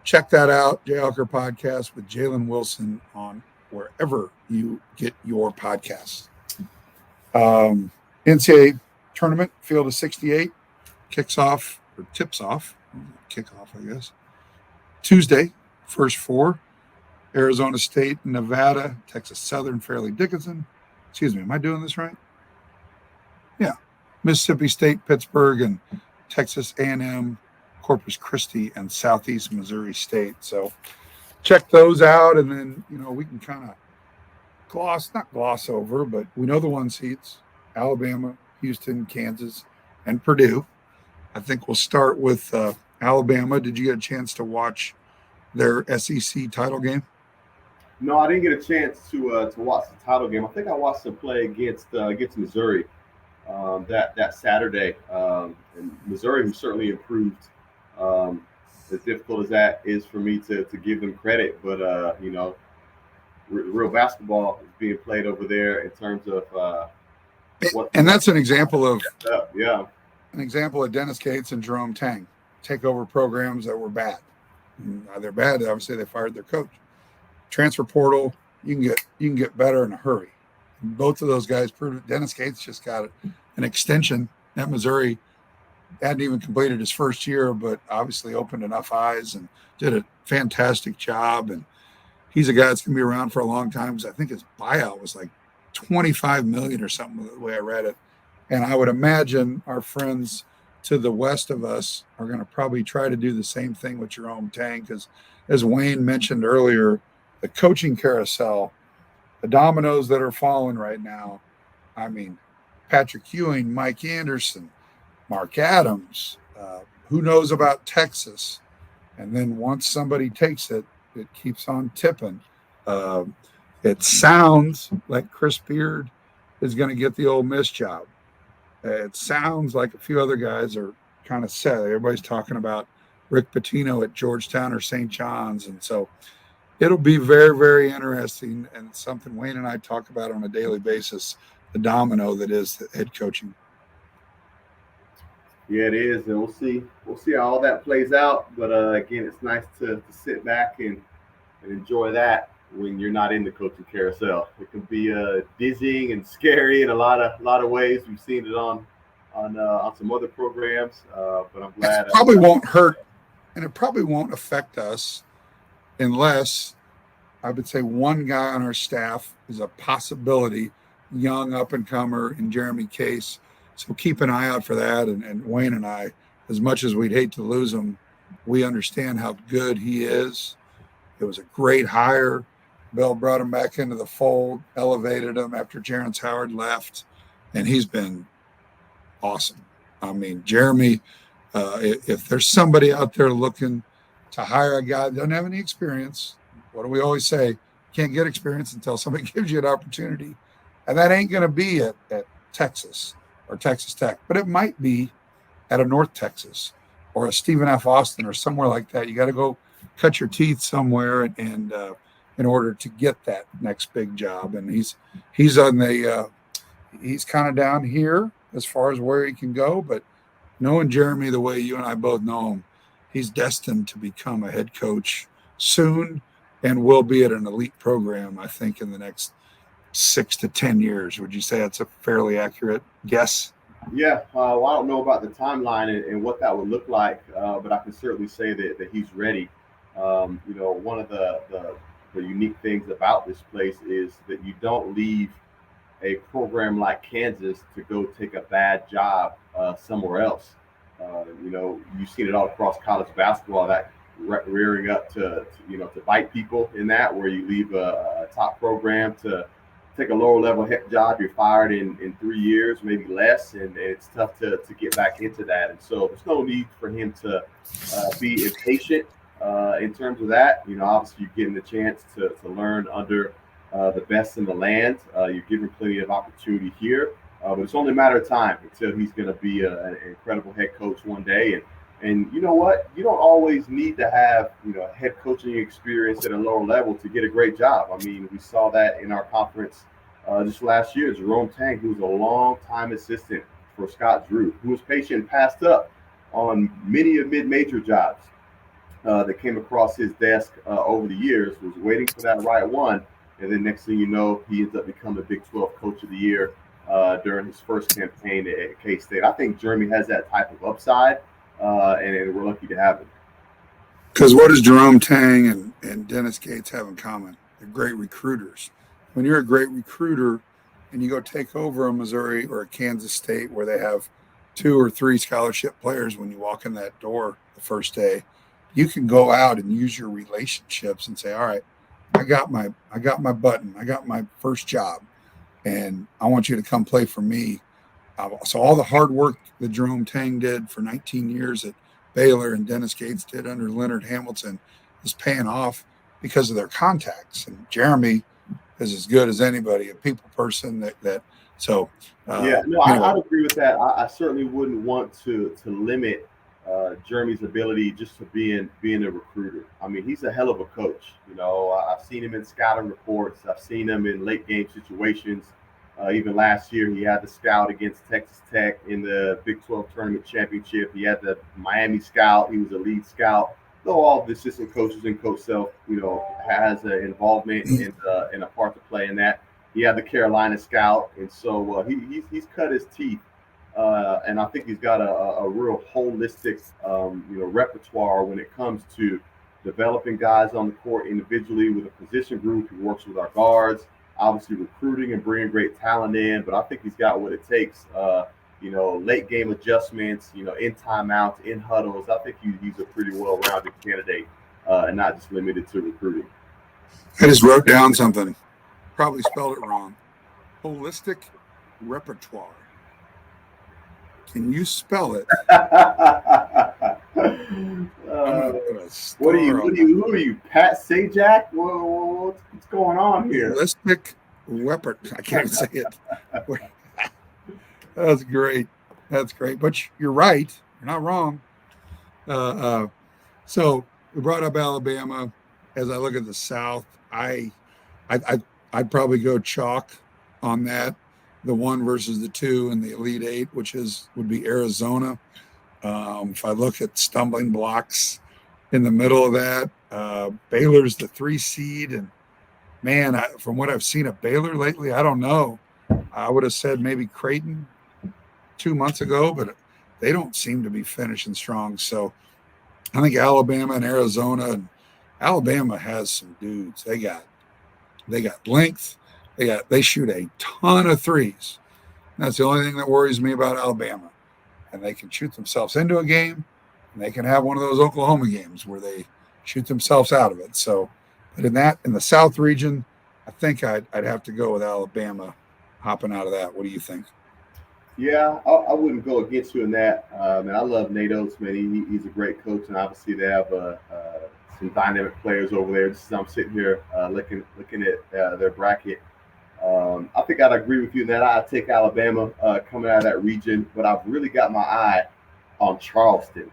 check that out, Jayhawker Podcast with Jalen Wilson on wherever you get your podcasts. NCAA Tournament, field of 68, tips off, kickoff, I guess, Tuesday, first four, Arizona State, Nevada, Texas Southern, Fairleigh Dickinson. Excuse me, am I doing this right? Yeah. Mississippi State, Pittsburgh, and Texas A&M, Corpus Christi, and Southeast Missouri State. So check those out, and then, we can kind of not gloss over, but we know the one seeds, Alabama, Houston, Kansas, and Purdue. I think we'll start with Alabama. Did you get a chance to watch their SEC title game? No, I didn't get a chance to watch the title game. I think I watched them play against Missouri that Saturday. And Missouri, who certainly improved. As difficult as that is for me to give them credit, but real basketball is being played over there in terms of and that's an example of an example of Dennis Gates and Jerome Tang take over programs that were bad. They're bad. Obviously, they fired their coach. Transfer portal, you can get better in a hurry. And both of those guys proved it. Dennis Gates just got an extension at Missouri. Hadn't even completed his first year, but obviously opened enough eyes and did a fantastic job. And he's a guy that's going to be around for a long time, because I think his buyout was like $25 million or something, the way I read it. And I would imagine our friends to the west of us are going to probably try to do the same thing with Jerome Tang, because as Wayne mentioned earlier, the coaching carousel, the dominoes that are falling right now, I mean, Patrick Ewing, Mike Anderson, Mark Adams, who knows about Texas? And then once somebody takes it, it keeps on tipping. It sounds like Chris Beard is going to get the Ole Miss job. It sounds like a few other guys are kind of set. Everybody's talking about Rick Pitino at Georgetown or St. John's. And so it'll be very, very interesting and something Wayne and I talk about on a daily basis, the domino that is head coaching. Yeah, it is. And we'll see how all that plays out. But again, it's nice to sit back and enjoy that when you're not in the coaching carousel. It can be dizzying and scary in a lot of ways. We've seen it on some other programs, but I'm glad. It probably won't hurt, and it probably won't affect us unless I would say one guy on our staff is a possibility, young up-and-comer in Jeremy Case. So keep an eye out for that. And Wayne and I, as much as we'd hate to lose him, we understand how good he is. It was a great hire. Bill brought him back into the fold, elevated him after Jerrance Howard left, and he's been awesome. I mean, Jeremy, if there's somebody out there looking to hire a guy that doesn't have any experience, what do we always say? You can't get experience until somebody gives you an opportunity. And that ain't going to be at Texas or Texas Tech, but it might be at a North Texas or a Stephen F. Austin or somewhere like that. You got to go cut your teeth somewhere and in order to get that next big job. And he's on the he's kind of down here as far as where he can go, but knowing Jeremy the way you and I both know him, he's destined to become a head coach soon and will be at an elite program, I think, in the next 6 to 10 years. Would you say that's a fairly accurate guess? Yeah, well, I don't know about the timeline and what that would look like, but I can certainly say that he's ready. One of the unique things about this place is that you don't leave a program like Kansas to go take a bad job somewhere else. You've seen it all across college basketball, that rearing up to bite people in that, where you leave a top program to take a lower level job, you're fired in 3 years, maybe less, and it's tough to get back into that. And so there's no need for him to be impatient in terms of that. Obviously you're getting the chance to learn under the best in the land. You're given plenty of opportunity here, but it's only a matter of time until he's going to be an incredible head coach one day. And you know what? You don't always need to have head coaching experience at a lower level to get a great job. I mean, we saw that in our conference just last year. Jerome Tang, who was a long-time assistant for Scott Drew, who was patient and passed up on many of mid-major jobs that came across his desk over the years, was waiting for that right one. And then next thing you know, he ends up becoming the Big 12 Coach of the Year during his first campaign at K-State. I think Jeremy has that type of upside, and we're lucky to have him. Because what does Jerome Tang and Dennis Gates have in common? They're great recruiters. When you're a great recruiter and you go take over a Missouri or a Kansas State where they have 2 or 3 scholarship players, when you walk in that door the first day, you can go out and use your relationships and say, all right, I got my button. I got my first job, and I want you to come play for me. So all the hard work that Jerome Tang did for 19 years at Baylor and Dennis Gates did under Leonard Hamilton is paying off because of their contacts. And Jeremy is as good as anybody, a people person that so. Anyway. I'd agree with that. I certainly wouldn't want to limit Jeremy's ability just to being a recruiter. I mean, he's a hell of a coach. I've seen him in scouting reports. I've seen him in late game situations. Even last year, he had the scout against Texas Tech in the Big 12 Tournament Championship. He had the Miami scout. He was a lead scout. Though all of the assistant coaches and Coach Self, has an involvement and a part to play in that. He had the Carolina scout, and so he's cut his teeth. And I think he's got a real holistic, repertoire when it comes to developing guys on the court individually with a position group. He works with our guards, obviously recruiting and bringing great talent in. But I think he's got what it takes, late game adjustments, in timeouts, in huddles. I think he's a pretty well-rounded candidate and not just limited to recruiting. I just wrote down something. Probably spelled it wrong. Holistic repertoire. Can you spell it? What are you, Pat Sajak? What's going on here? Holistic repertoire. I can't say it. That's great. That's great. But you're right. You're not wrong. So we brought up Alabama. As I look at the South, I I'd probably go chalk on that. The 1 versus the 2 in the Elite Eight, would be Arizona. If I look at stumbling blocks in the middle of that, Baylor's the 3 seed, and man, from what I've seen of Baylor lately, I don't know. I would have said maybe Creighton 2 months ago, but they don't seem to be finishing strong. So I think Alabama and Arizona, and Alabama has some dudes. They got length. They shoot a ton of threes. That's the only thing that worries me about Alabama. And they can shoot themselves into a game, and they can have one of those Oklahoma games where they shoot themselves out of it. So, but in the South region, I think I'd have to go with Alabama hopping out of that. What do you think? Yeah, I wouldn't go against you in that. And I love Nate Oates, man. He's a great coach, and obviously they have some dynamic players over there. Just I'm sitting here looking at their bracket. I think I'd agree with you in that. I'd take Alabama coming out of that region, but I've really got my eye on Charleston.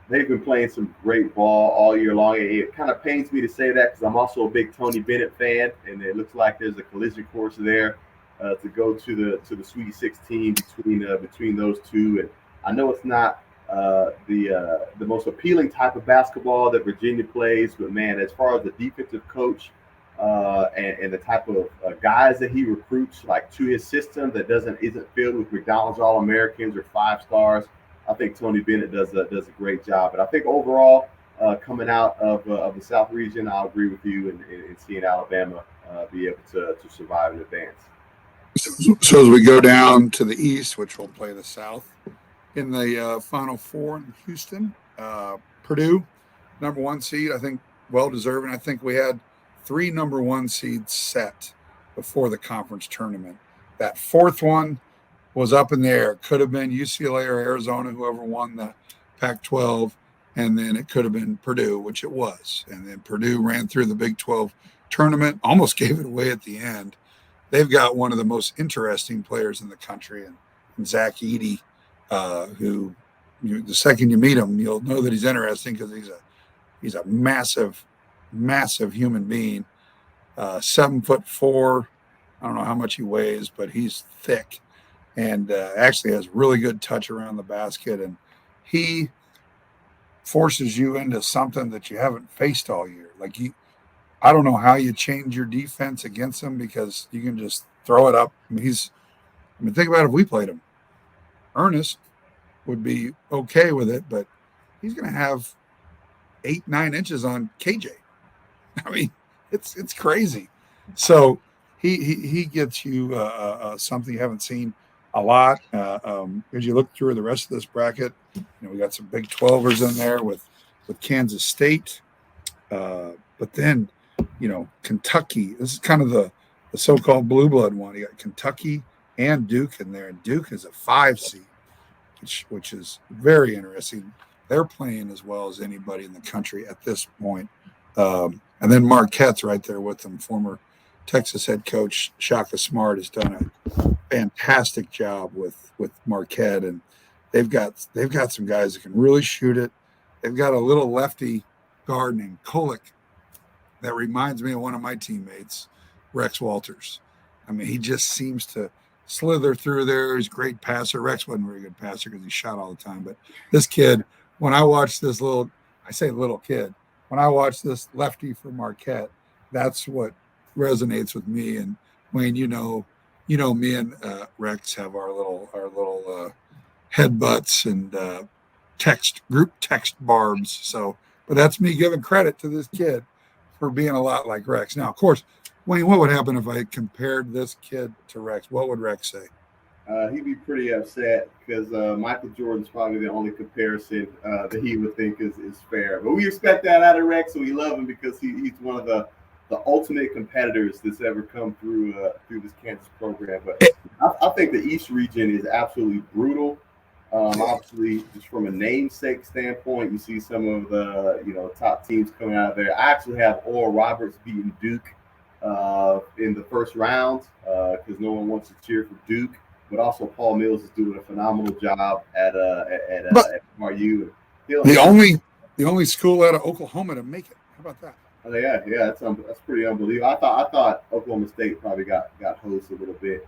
They've been playing some great ball all year long. It kind of pains me to say that because I'm also a big Tony Bennett fan, and it looks like there's a collision course there to go to the Sweet 16 between those two. And I know it's not the most appealing type of basketball that Virginia plays, but man, as far as the defensive coach and the type of guys that he recruits like to his system that isn't filled with McDonald's All-Americans or 5 stars, I think Tony Bennett does a great job. But I think overall, coming out of the South region, I'll agree with you in seeing Alabama be able to survive and advance. So as we go down to the East, which will play the South in the Final Four in Houston, Purdue, number 1 seed, I think well-deserving. I think we had 3 number 1 seeds set before the conference tournament. That 4th one was up in the air. It could have been UCLA or Arizona, whoever won the Pac-12, and then it could have been Purdue, which it was. And then Purdue ran through the Big 12 tournament, almost gave it away at the end. They've got one of the most interesting players in the country, and Zach Edey, who the second you meet him, you'll know that he's interesting because he's a massive human being. 7'4". I don't know how much he weighs, but he's thick and actually has really good touch around the basket. And he forces you into something that you haven't faced all year. Like I don't know how you change your defense against him because you can just throw it up. I mean, think about if we played him. Ernest would be okay with it, but he's going to have 8-9 inches on KJ. I mean, it's crazy. So he gets you something you haven't seen a lot. As you look through the rest of this bracket, we got some Big 12ers in there with Kansas State, but then Kentucky. This is kind of the so-called blue blood one. You got Kentucky and Duke in there, and Duke is a 5 seed, which is very interesting. They're playing as well as anybody in the country at this point. And then Marquette's right there with them. Former Texas head coach Shaka Smart has done a fantastic job with Marquette, and they've got some guys that can really shoot it. They've got a little lefty guard named Kolek that reminds me of one of my teammates, Rex Walters. I mean, he just seems to slither through there. He's a great passer. Rex wasn't a very good passer because he shot all the time. But this kid, when I watch this little kid, when I watch this lefty for Marquette, that's what resonates with me. And Wayne, me and Rex have our little headbutts and group text barbs. So, but that's me giving credit to this kid for being a lot like Rex. Now, of course, Wayne, what would happen if I compared this kid to Rex? What would Rex say? He'd be pretty upset because Michael Jordan's probably the only comparison that he would think is fair. But we expect that out of Rex, so we love him because he's one of the ultimate competitors that's ever come through this Kansas program. But I think the East region is absolutely brutal. Obviously, just from a namesake standpoint, you see some of the top teams coming out of there. I actually have Oral Roberts beating Duke in the first round because no one wants to cheer for Duke. but also Paul Mills is doing a phenomenal job at MRU. The only school out of Oklahoma to make it. How about that? Oh, yeah, that's pretty unbelievable. I thought Oklahoma State probably got hosed a little bit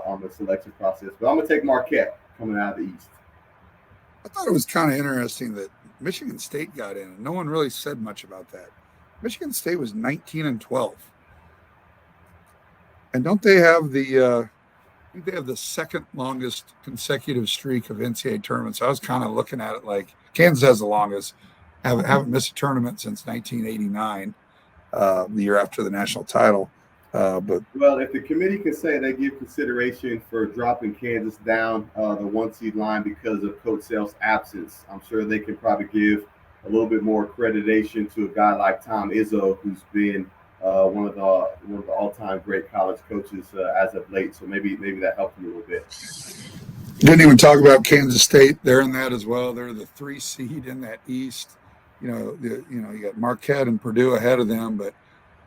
on the selection process, but I'm gonna take Marquette coming out of the East. I thought it was kind of interesting that Michigan State got in, and no one really said much about that. Michigan State was 19-12, and don't they have I think they have the second longest consecutive streak of NCAA tournaments. I was kind of looking at it like Kansas has the longest. Haven't missed a tournament since 1989, the year after the national title. But if the committee can say they give consideration for dropping Kansas down the 1 seed line because of Coach Self's absence, I'm sure they can probably give a little bit more accreditation to a guy like Tom Izzo, who's been one of the all-time great college coaches as of late. So maybe that helped a little bit. Didn't even talk about Kansas State. They're in that as well. They're the 3 seed in that East. You got Marquette and Purdue ahead of them, but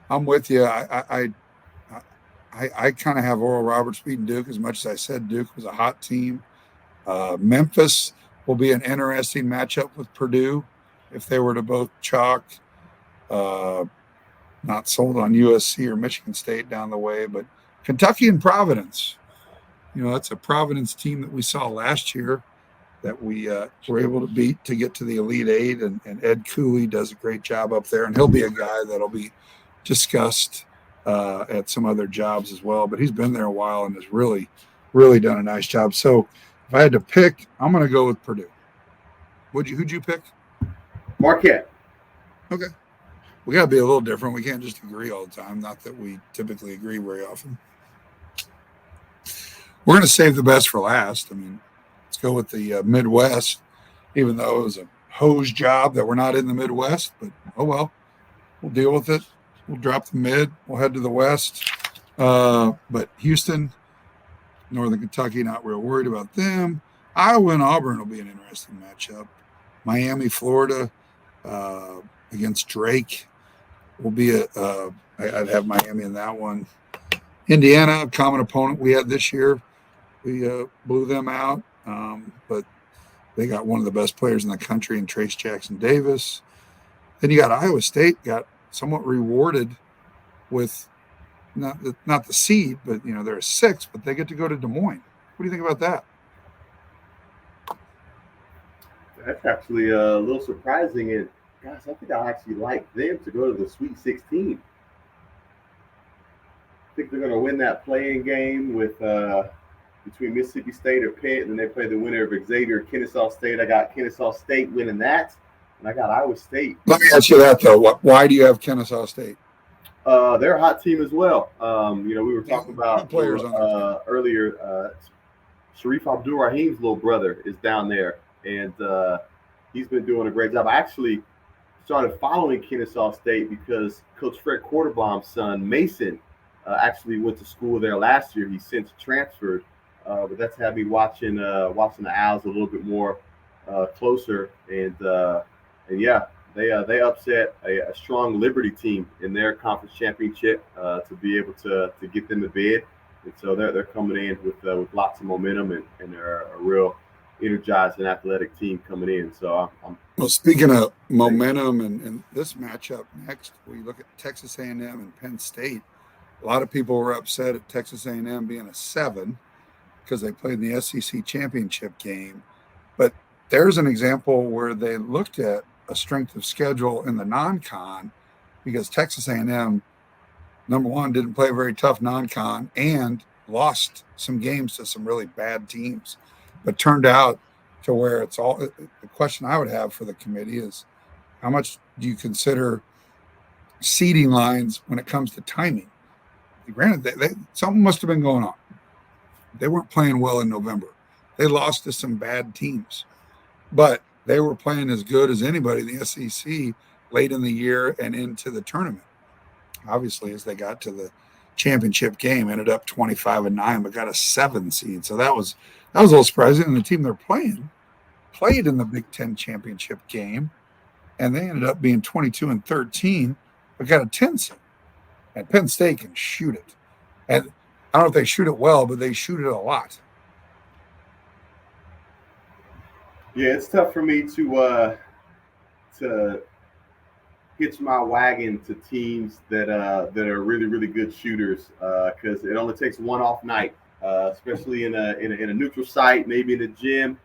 I'm with you. I kind of have Oral Roberts beating Duke as much as I said Duke was a hot team. Memphis will be an interesting matchup with Purdue if they were to both chalk. Not sold on USC or Michigan State down the way, but Kentucky and Providence. That's a Providence team that we saw last year that we were able to beat to get to the Elite Eight, and Ed Cooley does a great job up there, and he'll be a guy that'll be discussed at some other jobs as well. But he's been there a while and has really, really done a nice job. So if I had to pick, I'm going to go with Purdue. Who'd you pick? Marquette. Okay. We got to be a little different. We can't just agree all the time. Not that we typically agree very often. We're going to save the best for last. I mean, let's go with the Midwest, even though it was a hose job that we're not in the Midwest. But, oh, well, we'll deal with it. We'll drop the mid. We'll head to the West. But Houston, Northern Kentucky, not real worried about them. Iowa and Auburn will be an interesting matchup. Miami, Florida against Drake will be I'd have Miami in that one. Indiana, a common opponent we had this year. We blew them out, but they got one of the best players in the country in Trace Jackson Davis. Then you got Iowa State, got somewhat rewarded with not the seed, but they're a 6, but they get to go to Des Moines. What do you think about that? That's actually a little surprising, and guys, I think I actually like them to go to the Sweet 16. I think they're going to win that playing game with between Mississippi State or Pitt, and then they play the winner of Xavier, Kennesaw State. I got Kennesaw State winning that, and I got Iowa State. Let me ask you that, though. Why do you have Kennesaw State? They're a hot team as well. We were talking about players on earlier. Sharif Abdul-Rahim's little brother is down there, and he's been doing a great job. I actually started following Kennesaw State because Coach Fred Quarterbaum's son, Mason, actually went to school there last year. He's since transferred, but that's had me watching the Owls a little bit more closer. And yeah, they upset a strong Liberty team in their conference championship to be able to get them a bid. And so they're coming in with lots of momentum, and they're a real energized and athletic team coming in. So well, speaking of momentum and this matchup next, we look at Texas A&M and Penn State. A lot of people were upset at Texas A&M being a 7 because they played in the SEC championship game. But there's an example where they looked at a strength of schedule in the non-con because Texas A&M, number one, didn't play a very tough non-con and lost some games to some really bad teams. But turned out to where it's all – the question I would have for the committee is how much do you consider seeding lines when it comes to timing? Granted, something must have been going on. They weren't playing well in November. They lost to some bad teams. But they were playing as good as anybody in the SEC late in the year and into the tournament. Obviously, as they got to the championship game, ended up 25-9, but got a 7 seed. So that was a little surprising. And the team they're played in the Big X championship game, and they ended up being 22-13, but got a 10 seed. And Penn State can shoot it. And I don't know if they shoot it well, but they shoot it a lot. Yeah, it's tough for me to hitch my wagon to teams that are really really good shooters because it only takes one off night, especially in a neutral site, maybe in a gym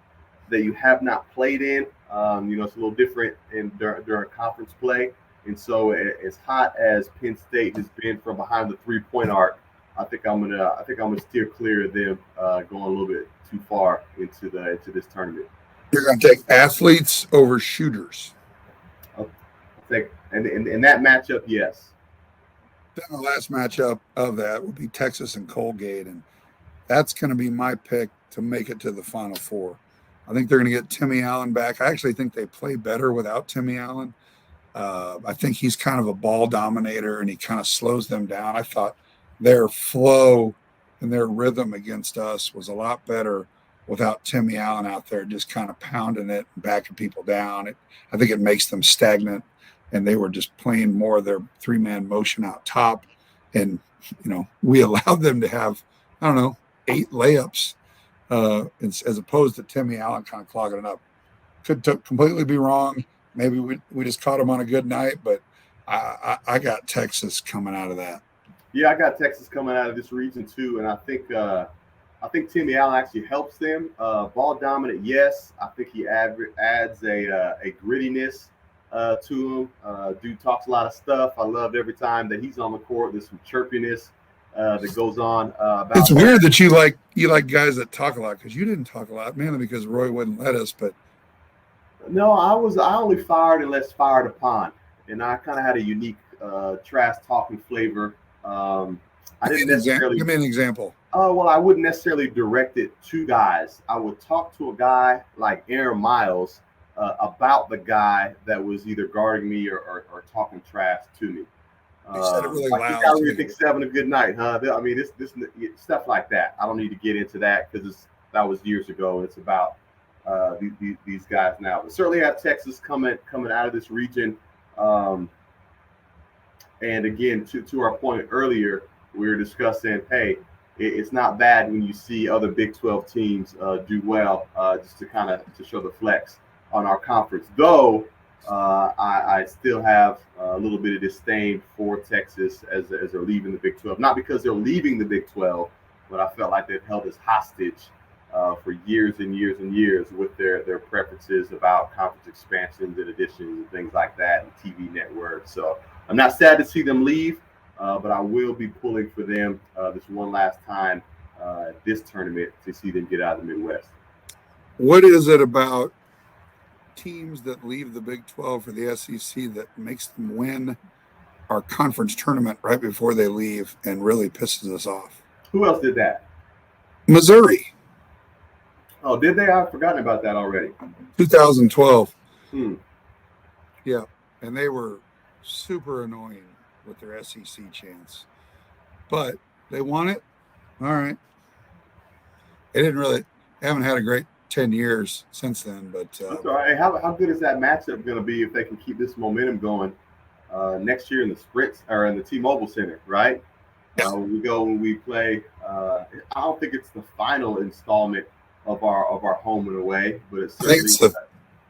that you have not played in. It's a little different during conference play. And so, as hot as Penn State has been from behind the 3-point arc, I think I'm gonna steer clear of them going a little bit too far into this tournament. You're going to take athletes over shooters. I think, and in that matchup, yes. Then the last matchup of that would be Texas and Colgate, and that's going to be my pick to make it to the Final Four. I think they're going to get Timmy Allen back. I actually think they play better without Timmy Allen. I think he's kind of a ball dominator, and he kind of slows them down. I thought their flow and their rhythm against us was a lot better without Timmy Allen out there just kind of pounding it and backing people down. I think it makes them stagnant, and they were just playing more of their three-man motion out top. And, we allowed them to have, 8 layups as opposed to Timmy Allen kind of clogging it up. Could completely be wrong. Maybe we just caught him on a good night, but I got Texas coming out of that. Yeah, I got Texas coming out of this region too, and I think Timmy Allen actually helps them. Ball dominant, yes. I think he adds a grittiness to him. Dude talks a lot of stuff. I loved every time that he's on the court. There's some chirpiness that goes on. About it's weird that you like guys that talk a lot, because you didn't talk a lot, mainly because Roy wouldn't let us. But no, I only fired unless fired upon, and I kind of had a unique trash talking flavor. I didn't necessarily give me an example. Well, I wouldn't necessarily direct it to guys. I would talk to a guy like Aaron Miles about the guy that was either guarding me or talking trash to me. You said it really loud. I really think 7 a good night, huh? I mean, this stuff like that. I don't need to get into that because that was years ago. It's about these guys now. But certainly have Texas coming out of this region. And again, to our point earlier, we were discussing, hey, it's not bad when you see other Big 12 teams do well, just to show the flex on our conference. Though I still have a little bit of disdain for Texas as they're leaving the Big 12. Not because they're leaving the Big 12, but I felt like they've held us hostage for years and years and years with their preferences about conference expansions and additions and things like that, and TV networks. So I'm not sad to see them leave, but I will be pulling for them this one last time this tournament to see them get out of the Midwest. What is it about teams that leave the Big 12 for the SEC that makes them win our conference tournament right before they leave and really pisses us off? Who else did that? Missouri. Oh, did they? I've forgotten about that already. 2012. Yeah, and they were super annoying with their SEC chants, but they won it. All right. They haven't had a great 10 years since then, but hey, how good is that matchup going to be if they can keep this momentum going next year in the Sprint or in the T-Mobile Center, right? Yeah. When we play, I don't think it's the final installment of our home and away, but it's I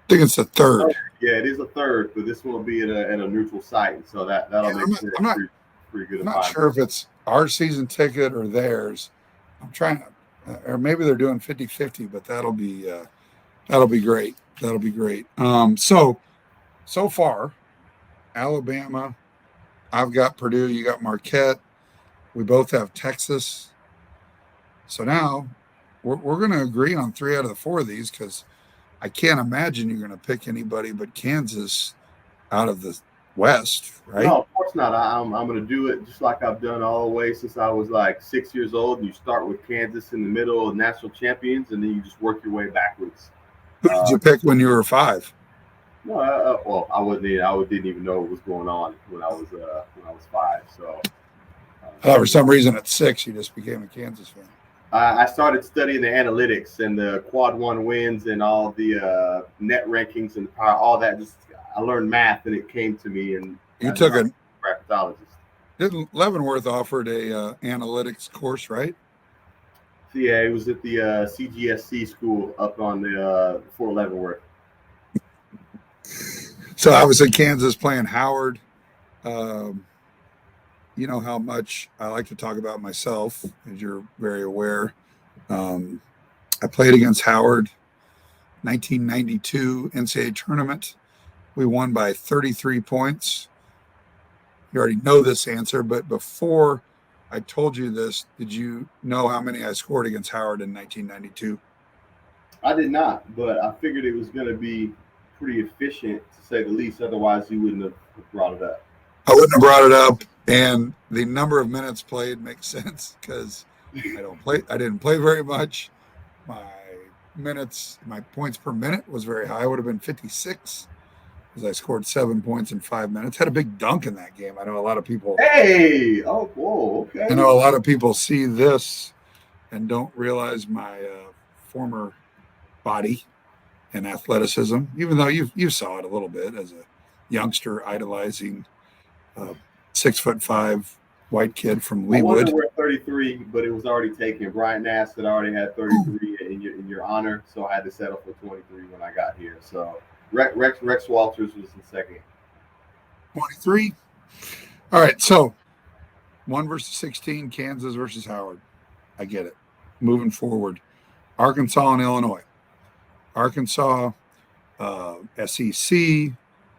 think it's the third. Yeah, it is a third, but this one will be in a neutral site, and so that'll make it pretty good. I'm not sure if it's our season ticket or theirs. I'm trying to, or maybe they're doing 50-50, but that'll be great. That'll be great. So far, Alabama, I've got Purdue, you got Marquette. We both have Texas. So now we're going to agree on 3 out of the 4 of these, because I can't imagine you're going to pick anybody but Kansas out of the West, right? No, of course not. I'm going to do it just like I've done all the way since I was like 6 years old. And you start with Kansas in the middle of national champions, and then you just work your way backwards. Who did you pick when you were 5? No, well, I didn't even know what was going on when I was 5. So for some reason at 6 you just became a Kansas fan. I started studying the analytics and the quad 1 wins and all the net rankings and all that. I learned math and it came to me. And you took a bracketologist. Didn't Leavenworth offered a analytics course, right? Yeah, it was at the CGSC school up on the Fort Leavenworth. So I was in Kansas playing Howard. You know how much I like to talk about myself, as you're very aware. I played against Howard, 1992 NCAA Tournament. We won by 33 points. You already know this answer, but before I told you this, did you know how many I scored against Howard in 1992? I did not, but I figured it was going to be pretty efficient, to say the least. Otherwise, you wouldn't have brought it up. I wouldn't have brought it up, and the number of minutes played makes sense because I didn't play very much. My points per minute was very high. It would have been 56 because I scored 7 points in 5 minutes. Had a big dunk in that game. I know a lot of people. Hey! Oh, whoa, okay. I know a lot of people see this and don't realize my former body and athleticism, even though you saw it a little bit as a youngster idolizing 6'5" white kid from Leewood. I wanted to wear 33, but it was already taken. Brian Nass had already had 33 in your honor, so I had to settle for 23 when I got here. So Rex Walters was in second. 23. All right, so 1 versus 16, Kansas versus Howard. I get it. Moving forward, Arkansas and Illinois. Arkansas, SEC,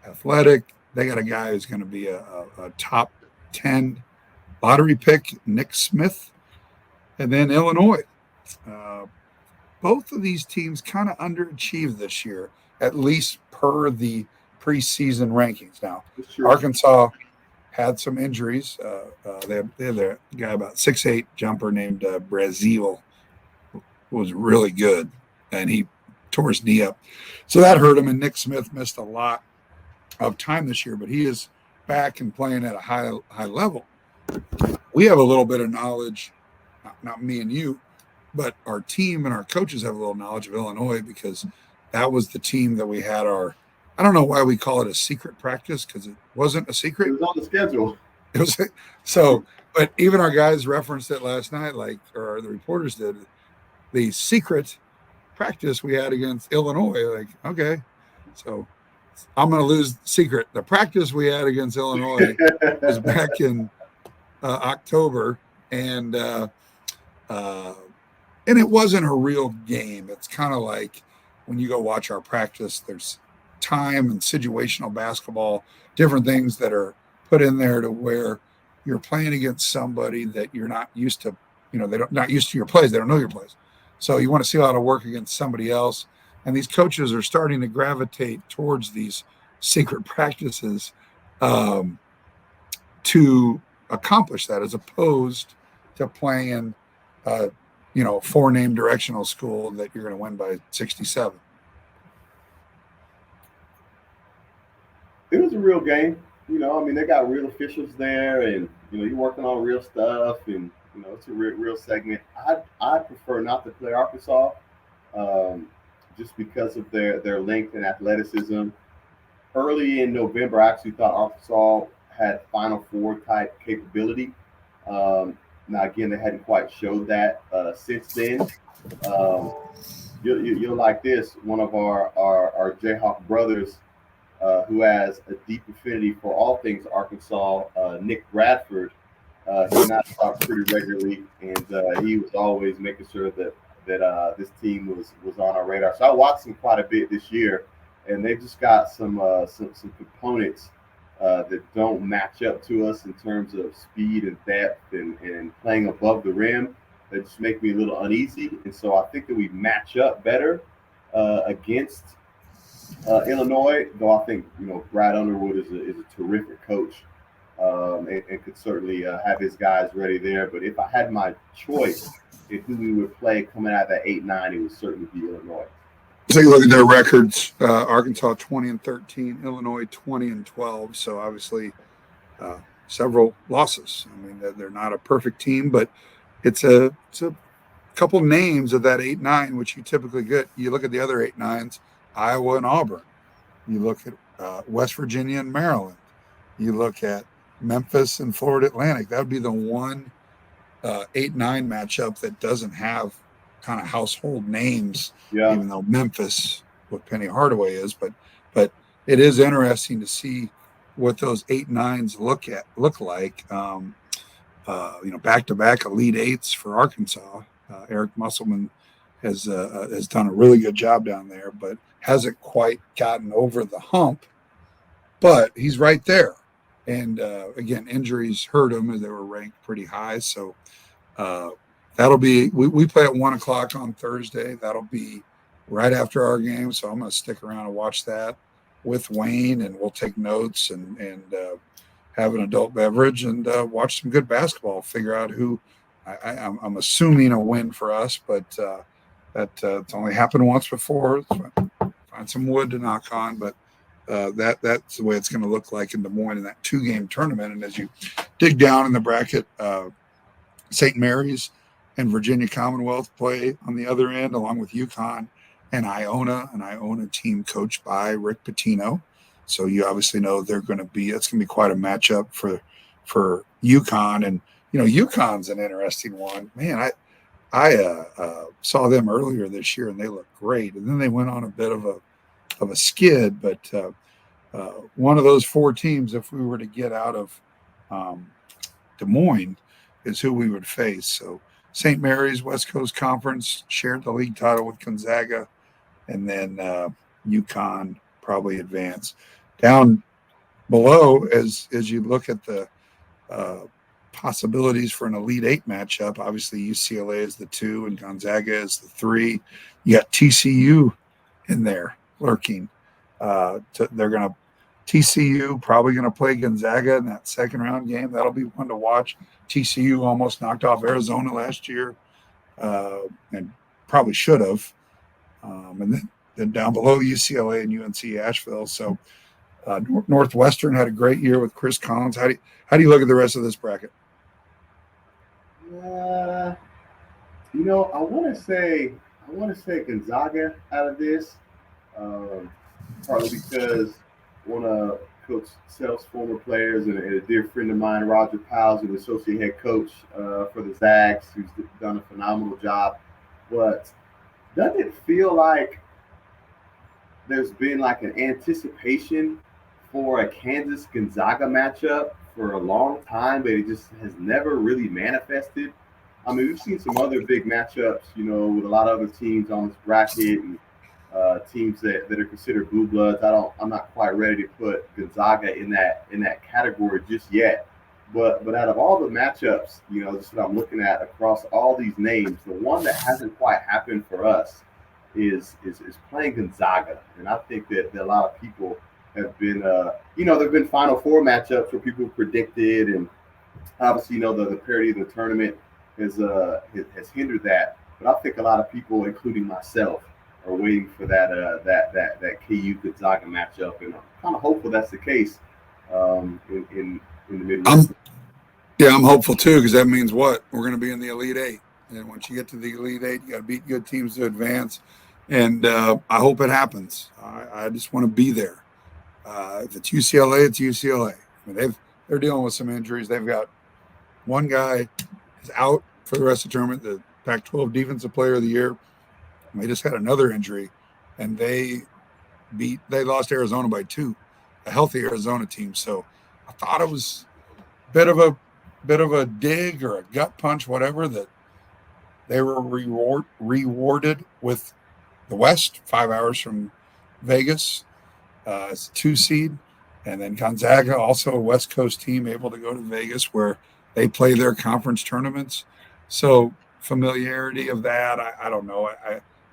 athletic. They got a guy who's going to be a top 10 lottery pick, Nick Smith. And then Illinois. Both of these teams kind of underachieved this year, at least per the preseason rankings. Now, Arkansas had some injuries. They had a guy about 6'8" jumper named Brazil, who was really good, and he tore his knee up. So that hurt him, and Nick Smith missed a lot of time this year, but he is back and playing at a high level. We have a little bit of knowledge, not me and you, but our team and our coaches have a little knowledge of Illinois because that was the team that we had I don't know why we call it a secret practice because it wasn't a secret. It was on the schedule. It was so, but even our guys referenced it last night, or the reporters did. The secret practice we had against Illinois, okay, so I'm going to lose the secret. The practice we had against Illinois was back in October, and it wasn't a real game. It's kind of like when you go watch our practice, there's time and situational basketball, different things that are put in there to where you're playing against somebody that you're not used to. They're not used to your plays. They don't know your plays. So you want to see how to work against somebody else. And these coaches are starting to gravitate towards these secret practices to accomplish that, as opposed to playing, 4-name directional school that you're going to win by 67. It was a real game. They got real officials there, and you're working on real stuff, and it's a real segment. I prefer not to play Arkansas. Just because of their length and athleticism. Early in November, I actually thought Arkansas had Final Four type capability. Now, again, they hadn't quite showed that since then. You'll like this. One of our Jayhawk brothers, who has a deep affinity for all things Arkansas, Nick Bradford, he and I talked pretty regularly, and he was always making sure that this team was on our radar. So I watched them quite a bit this year, and they've just got some components that don't match up to us in terms of speed and depth and playing above the rim that just make me a little uneasy. And so I think that we match up better against Illinois, though I think Brad Underwood is a terrific coach and could certainly have his guys ready there. But if I had my choice, if who we would play coming out of that 8-9, it would certainly be Illinois. Take a look at their records. Arkansas 20-13, Illinois 20-12. So obviously several losses. I mean, they're not a perfect team, but it's a couple names of that 8-9, which you typically get. You look at the other 8-9s, Iowa and Auburn. You look at West Virginia and Maryland. You look at Memphis and Florida Atlantic. That would be the one 8-9 matchup that doesn't have kind of household names, Yeah. even though Memphis, what Penny Hardaway is, but it is interesting to see what those 8-9s look like. Back-to-back Elite Eights for Arkansas. Eric Musselman has done a really good job down there, but hasn't quite gotten over the hump. But he's right there. And again, injuries hurt him as they were ranked pretty high. So that'll be we play at 1:00 on Thursday. That'll be right after our game. So I'm going to stick around and watch that with Wayne, and we'll take notes and have an adult beverage and watch some good basketball. Figure out who I'm assuming a win for us, but it's only happened once before. Find some wood to knock on, but that's the way it's going to look like in Des Moines in that 2-game tournament. And as you dig down in the bracket, St. Mary's and Virginia Commonwealth play on the other end, along with UConn and Iona, an Iona team coached by Rick Pitino. So you obviously know it's going to be quite a matchup for UConn. And, UConn's an interesting one. Man, I saw them earlier this year and they looked great. And then they went on a bit of a skid, but one of those 4 teams, if we were to get out of Des Moines, is who we would face. So St. Mary's West Coast Conference shared the league title with Gonzaga, and then UConn probably advance. Down below, as you look at the possibilities for an Elite Eight matchup, obviously UCLA is the 2 and Gonzaga is the 3. You got TCU in there lurking. TCU probably going to play Gonzaga in that second round game. That'll be one to watch. TCU almost knocked off Arizona last year, and probably should have. And then down below, UCLA and UNC Asheville. So Northwestern had a great year with Chris Collins. How do you look at the rest of this bracket? I want to say Gonzaga out of this, partly because one of Coach Self's former players and a dear friend of mine, Roger Powell's an associate head coach for the Zags, who's done a phenomenal job. But doesn't it feel like there's been like an anticipation for a Kansas-Gonzaga matchup for a long time, but it just has never really manifested? I mean, we've seen some other big matchups, with a lot of other teams on this bracket and teams that are considered blue bloods. I'm not quite ready to put Gonzaga in that category just yet. But out of all the matchups, just what I'm looking at across all these names, the one that hasn't quite happened for us is playing Gonzaga. And I think that a lot of people have been, there've been Final Four matchups where people predicted, and obviously, the parity of the tournament has hindered that. But I think a lot of people, including myself, are waiting for that KU Gonzaga matchup, and I'm kind of hopeful that's the case in the Midwest. I'm hopeful too, because that means what? We're going to be in the Elite Eight, and once you get to the Elite Eight, you got to beat good teams to advance. And I hope it happens. I just want to be there. If it's UCLA, it's UCLA. I mean, they're dealing with some injuries. They've got one guy is out for the rest of the tournament, the Pac-12 Defensive Player of the Year. And they just had another injury, and they lost Arizona by 2, a healthy Arizona team. So I thought it was a bit of a dig or a gut punch, whatever, that they were rewarded with the West, 5 hours from Vegas, as a 2 seed. And then Gonzaga, also a West Coast team, able to go to Vegas where they play their conference tournaments. So familiarity of that, I don't know.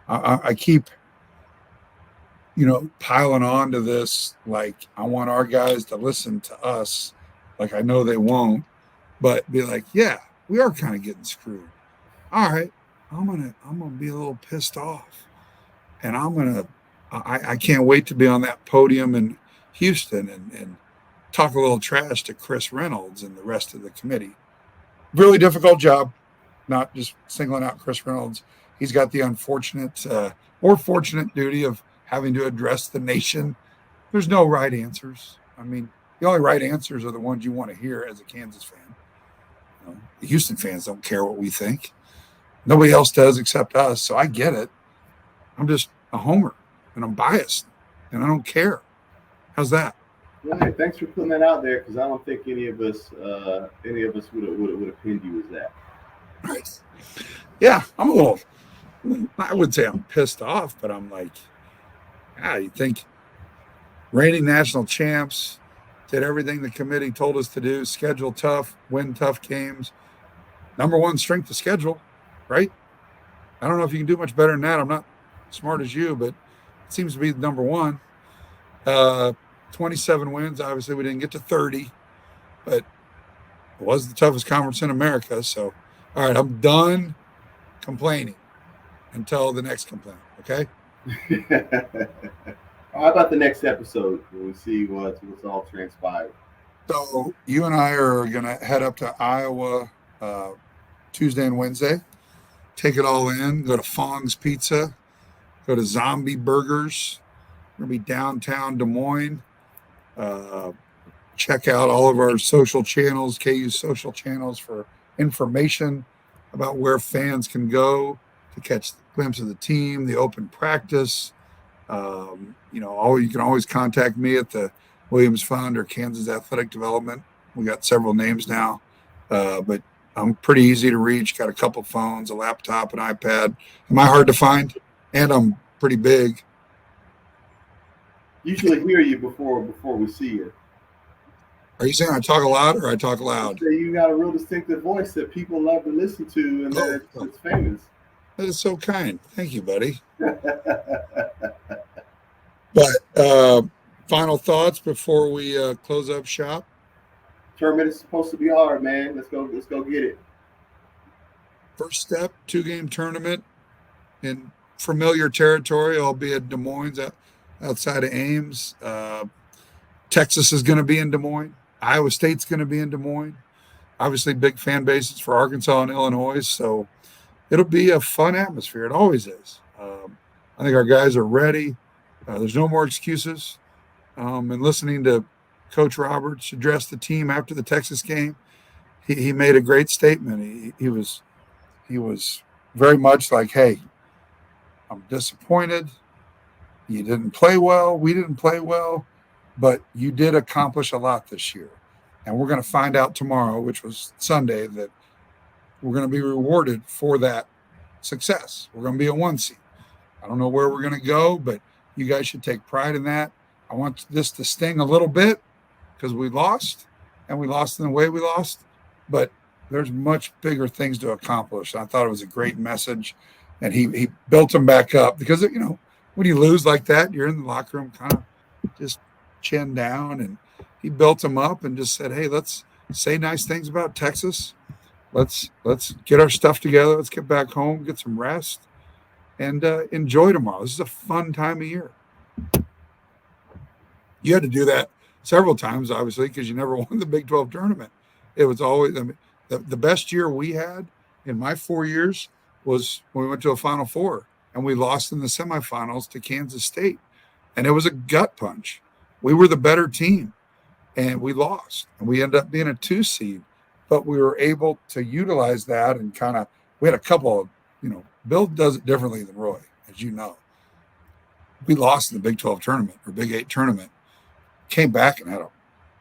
I keep, piling on to this. Like, I want our guys to listen to us. Like, I know they won't, but be like, yeah, we are kind of getting screwed. All right, I'm gonna be a little pissed off, and I can't wait to be on that podium in Houston and talk a little trash to Chris Reynolds and the rest of the committee. Really difficult job, not just singling out Chris Reynolds. He's got the unfortunate or fortunate duty of having to address the nation. There's no right answers. I mean, the only right answers are the ones you want to hear as a Kansas fan. The Houston fans don't care what we think. Nobody else does except us, so I get it. I'm just a homer, and I'm biased, and I don't care. How's that? Well, hey, thanks for putting that out there, because I don't think any of us would have pinned you as that. Right. Yeah, I'm a little. I would say I'm pissed off, but I'm like, you think reigning national champs did everything the committee told us to do, schedule tough, win tough games. Number one strength of schedule, right? I don't know if you can do much better than that. I'm not smart as you, but it seems to be number one. 27 wins. Obviously, we didn't get to 30, but it was the toughest conference in America. So, all right, I'm done complaining until the next complaint, okay? How about the next episode when we see what's all transpired? So you and I are going to head up to Iowa Tuesday and Wednesday, take it all in, go to Fong's Pizza, go to Zombie Burgers. We're going to be downtown Des Moines. Check out all of our social channels, KU's social channels, for information about where fans can go to catch a glimpse of the team, the open practice. You can always contact me at the Williams Fund or Kansas Athletic Development. We got several names now, but I'm pretty easy to reach. Got a couple phones, a laptop, an iPad. Am I hard to find? And I'm pretty big. Usually hear you before we see you. Are you saying I talk a lot or I talk loud? You got a real distinctive voice that people love to listen to, and it's famous. That is so kind. Thank you, buddy. But final thoughts before we close up shop? Tournament is supposed to be hard, man. Let's go get it. First step, 2-game tournament in familiar territory, albeit Des Moines, outside of Ames. Texas is going to be in Des Moines. Iowa State's going to be in Des Moines. Obviously, big fan bases for Arkansas and Illinois. So it'll be a fun atmosphere. It always is. I think our guys are ready. There's no more excuses. And listening to Coach Roberts address the team after the Texas game, he made a great statement. He was very much like, hey, I'm disappointed. You didn't play well. We didn't play well. But you did accomplish a lot this year. And we're going to find out tomorrow, which was Sunday, that we're going to be rewarded for that success. We're going to be a 1 seed. I don't know where we're going to go, but you guys should take pride in that. I want this to sting a little bit because we lost, and we lost in the way we lost. But there's much bigger things to accomplish. And I thought it was a great message. And he built them back up because, when you lose like that, you're in the locker room kind of just chin down, and he built them up and just said, hey, let's say nice things about Texas. Let's get our stuff together. Let's get back home, get some rest, and enjoy tomorrow. This is a fun time of year. You had to do that several times, obviously, because you never won the Big 12 tournament. It was always the best year we had in my 4 years was when we went to a Final Four, and we lost in the semifinals to Kansas State. And it was a gut punch. We were the better team, and we lost. And we ended up being a 2 seed. But we were able to utilize that and we had a couple of, Bill does it differently than Roy, as you know. We lost in the Big 12 tournament or Big 8 tournament, came back and had a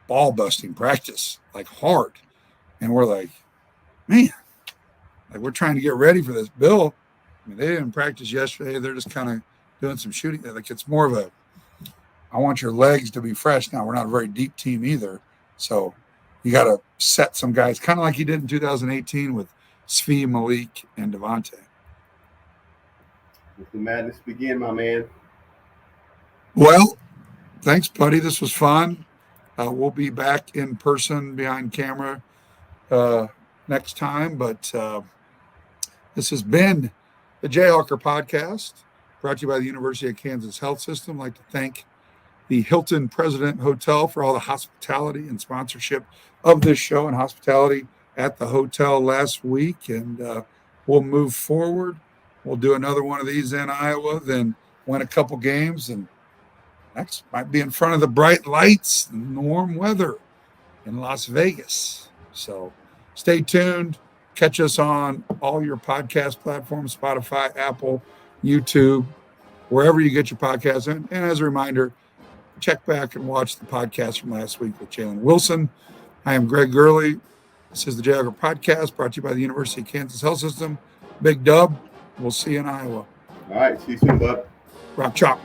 ball-busting practice, like hard. And we're like, man, we're trying to get ready for this. Bill, they didn't practice yesterday. They're just kind of doing some shooting. It's more of I want your legs to be fresh. Now, we're not a very deep team either. So you got to set some guys, kind of like you did in 2018 with Svi, Malik, and Devontae. Let the madness begin, my man. Well, thanks, buddy. This was fun. We'll be back in person behind camera next time. But this has been the Jayhawker Podcast, brought to you by the University of Kansas Health System. I'd like to thank the Hilton President Hotel for all the hospitality and sponsorship of this show and hospitality at the hotel last week. And we'll move forward. We'll do another one of these in Iowa, then win a couple games. And next might be in front of the bright lights and the warm weather in Las Vegas. So stay tuned. Catch us on all your podcast platforms, Spotify, Apple, YouTube, wherever you get your podcasts. And as a reminder, check back and watch the podcast from last week with Jalen Wilson. I am Greg Gurley. This is the Jayhawker Podcast, brought to you by the University of Kansas Health System. Big Dub. We'll see you in Iowa. All right. See you soon, bud. Rock chalk.